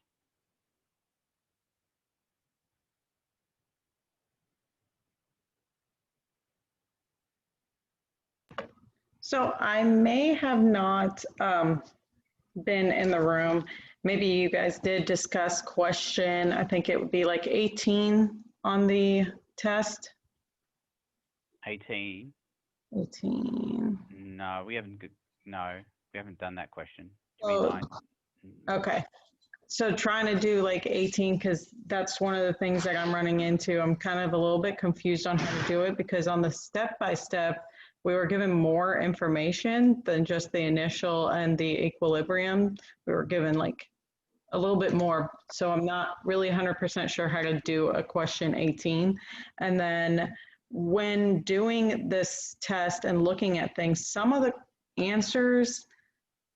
So I may have not been in the room. Maybe you guys did discuss question, I think it would be like 18 on the test. 18. 18. No, we haven't. No, we haven't done that question. Oh, okay. So trying to do like 18, because that's one of the things that I'm running into. I'm kind of a little bit confused on how to do it, because on the step-by-step, we were given more information than just the initial and the equilibrium. We were given like a little bit more. So I'm not really 100% sure how to do a question 18. And then when doing this test and looking at things, some of the answers,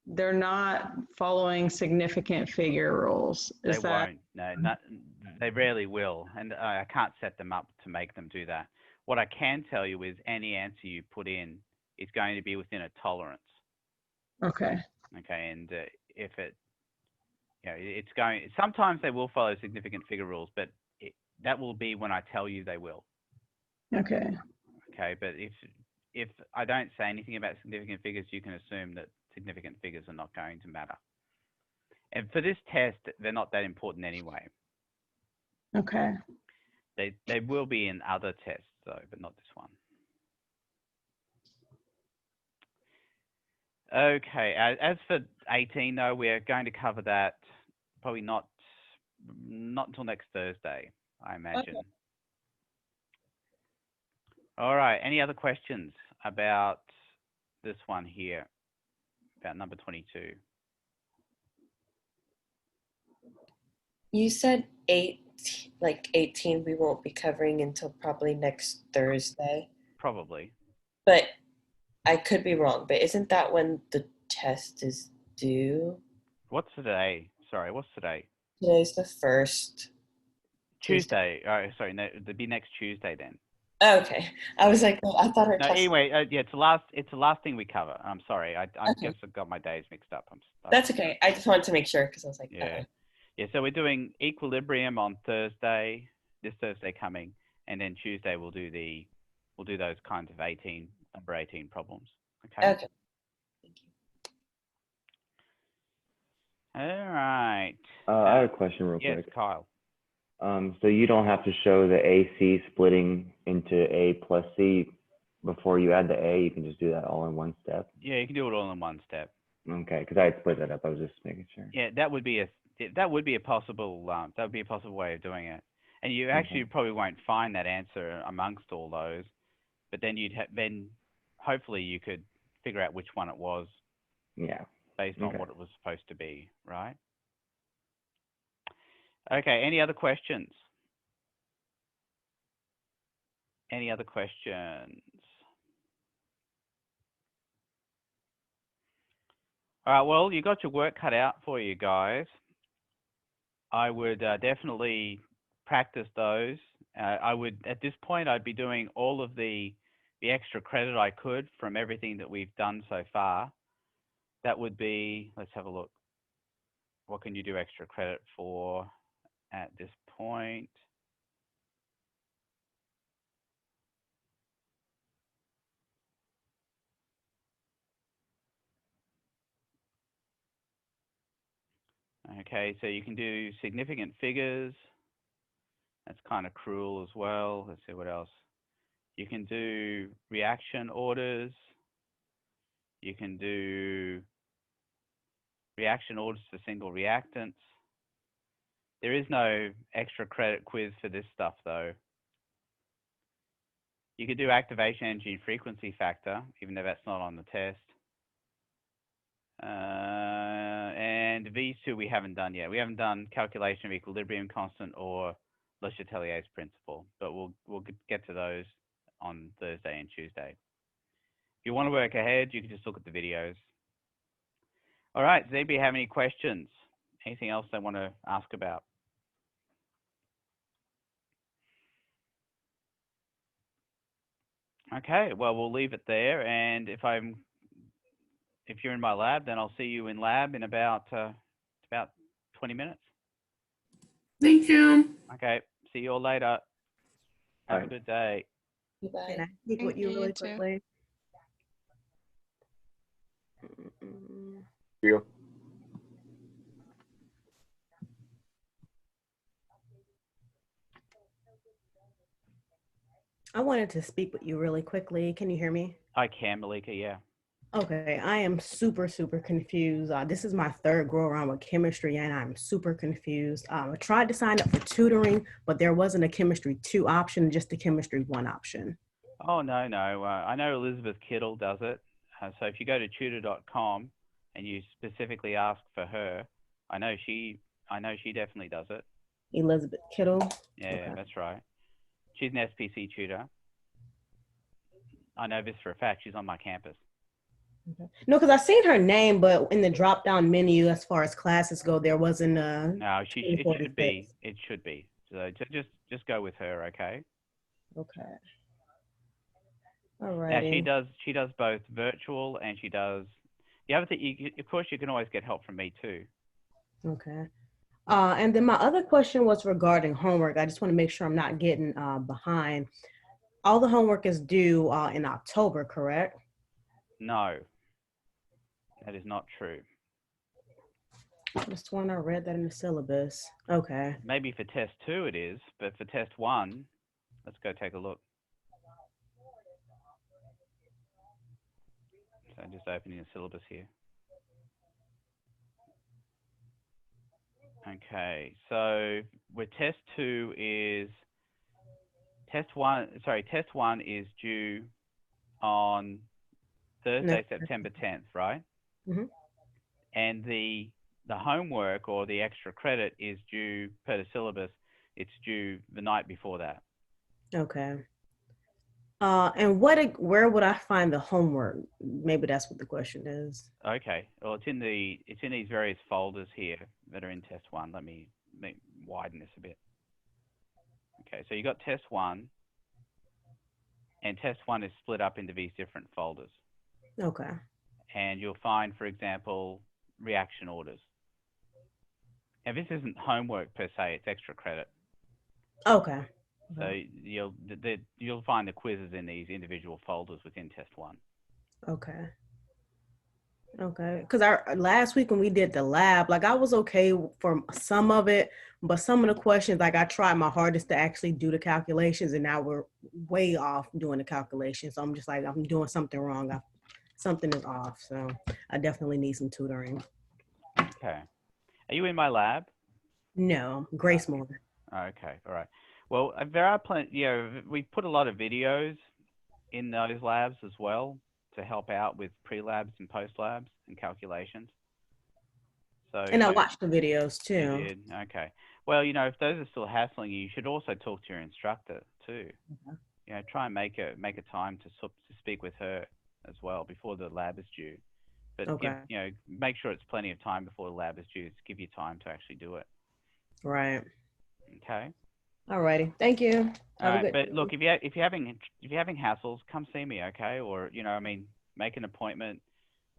they're not following significant figure rules. They won't. No, they rarely will. And I can't set them up to make them do that. What I can tell you is any answer you put in is going to be within a tolerance. Okay. Okay, and if it, it's going. Sometimes they will follow significant figure rules, but that will be when I tell you they will. Okay. Okay, but if I don't say anything about significant figures, you can assume that significant figures are not going to matter. And for this test, they're not that important anyway. Okay. They will be in other tests though, but not this one. Okay, as for 18 though, we're going to cover that probably not until next Thursday, I imagine. Okay. All right, any other questions about this one here, about number 22? You said 18 we won't be covering until probably next Thursday. Probably. But I could be wrong, but isn't that when the test is due? What's today? Sorry, what's today? Today's the 1st. Tuesday. Oh, sorry, no, it'd be next Tuesday then. Okay, I was like, I thought our no, test. Anyway, yeah, it's the last thing we cover. I'm sorry, I guess I got my days mixed up. That's okay. I just wanted to make sure because I was like, yeah, yeah. So we're doing equilibrium on Thursday, this Thursday coming, and then Tuesday we'll do those kinds of number 18 problems. Okay. Okay. Thank you. All right. I have a question real yes, quick. Yes, Kyle. So you don't have to show the AC splitting into A plus C before you add the A. You can just do that all in one step. Yeah, you can do it all in one step. Okay, because I had split that up. I was just making sure. Yeah, that would be a possible way of doing it. And you actually probably won't find that answer amongst all those, but then then hopefully you could figure out which one it was. Yeah. Based on what it was supposed to be, right? Okay, any other questions? Any other questions? All right, well, you got your work cut out for you guys. I would definitely practice those. I would, at this point, I'd be doing all of the the extra credit I could from everything that we've done so far, that would be, let's have a look. What can you do extra credit for at this point? Okay, so you can do significant figures. That's kind of cruel as well. Let's see what else. You can do reaction orders. You can do reaction orders for single reactants. There is no extra credit quiz for this stuff though. You could do activation energy and frequency factor, even though that's not on the test. And these two we haven't done yet. We haven't done calculation of equilibrium constant or Le Chatelier's principle, but we'll get to those on Thursday and Tuesday. If you want to work ahead, you can just look at the videos. All right, does anybody have any questions? Anything else they want to ask about? Okay, well, we'll leave it there. And if you're in my lab, then I'll see you in lab in about 20 minutes. Thank you. Okay, see you all later. Have a good day. Bye. Can I speak with you You really too. quickly? Feel. I wanted to speak with you really quickly. Can you hear me? I can, Malika, yeah. Okay, I am super confused. This is my third go around with chemistry and I'm super confused. I tried to sign up for tutoring, but there wasn't a chemistry 2 option, just a chemistry 1 option. Oh, no. I know Elizabeth Kittle does it. So if you go to tutor.com and you specifically ask for her, I know she definitely does it. Elizabeth Kittle? Yeah, Okay. that's right. She's an SPC tutor. I know this for a fact. She's on my campus. Okay. No, because I seen her name, but in the drop-down menu, as far as classes go, there wasn't a. No, it should be. It should be. So just go with her, okay? Okay. All Now right. she does both virtual and she does. The other thing, of course, you can always get help from me too. Okay. And then my other question was regarding homework. I just want to make sure I'm not getting behind. All the homework is due in October, correct? No, that is not true. Just when I read that in the syllabus. Okay. Maybe for test 2 it is, but for test 1, let's go take a look. So I'm just opening the syllabus here. Okay, so where test 2 is, test 1 is due on Thursday, September 10th, right? Mm-hmm. And the homework or the extra credit is due per the syllabus. It's due the night before that. Okay. And where would I find the homework? Maybe that's what the question is. Okay. Well, it's in these various folders here that are in test 1. Let me widen this a bit. Okay, so you got test 1, and test 1 is split up into these different folders. Okay. And you'll find, for example, reaction orders. Now, this isn't homework per se; it's extra credit. Okay. So you'll find the quizzes in these individual folders within test 1. Okay. Okay. Because last week when we did the lab, like I was okay for some of it, but some of the questions, like I tried my hardest to actually do the calculations, and now we're way off doing the calculations. So I'm just like, I'm doing something wrong. Something is off. So I definitely need some tutoring. Okay. Are you in my lab? No, Grace Moore. Okay. All right. Well, there are plenty. We put a lot of videos in those labs as well to help out with pre-labs and post-labs and calculations. So. And I watched the videos too. You did. Okay. Well, if those are still hassling you, you should also talk to your instructor too. Okay. Try and make a time to speak with her as well before the lab is due. But okay. Make sure it's plenty of time before the lab is due to give you time to actually do it. Right. Okay. Alrighty. Thank you. All Have a right, good but day. look, if you're having hassles, come see me, okay? Or I mean, make an appointment,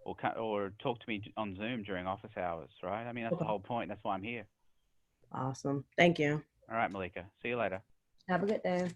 or talk to me on Zoom during office hours, right? I mean, that's the Okay. whole point. That's why I'm here. Awesome. Thank you. All right, Malika. See you later. Have a good day.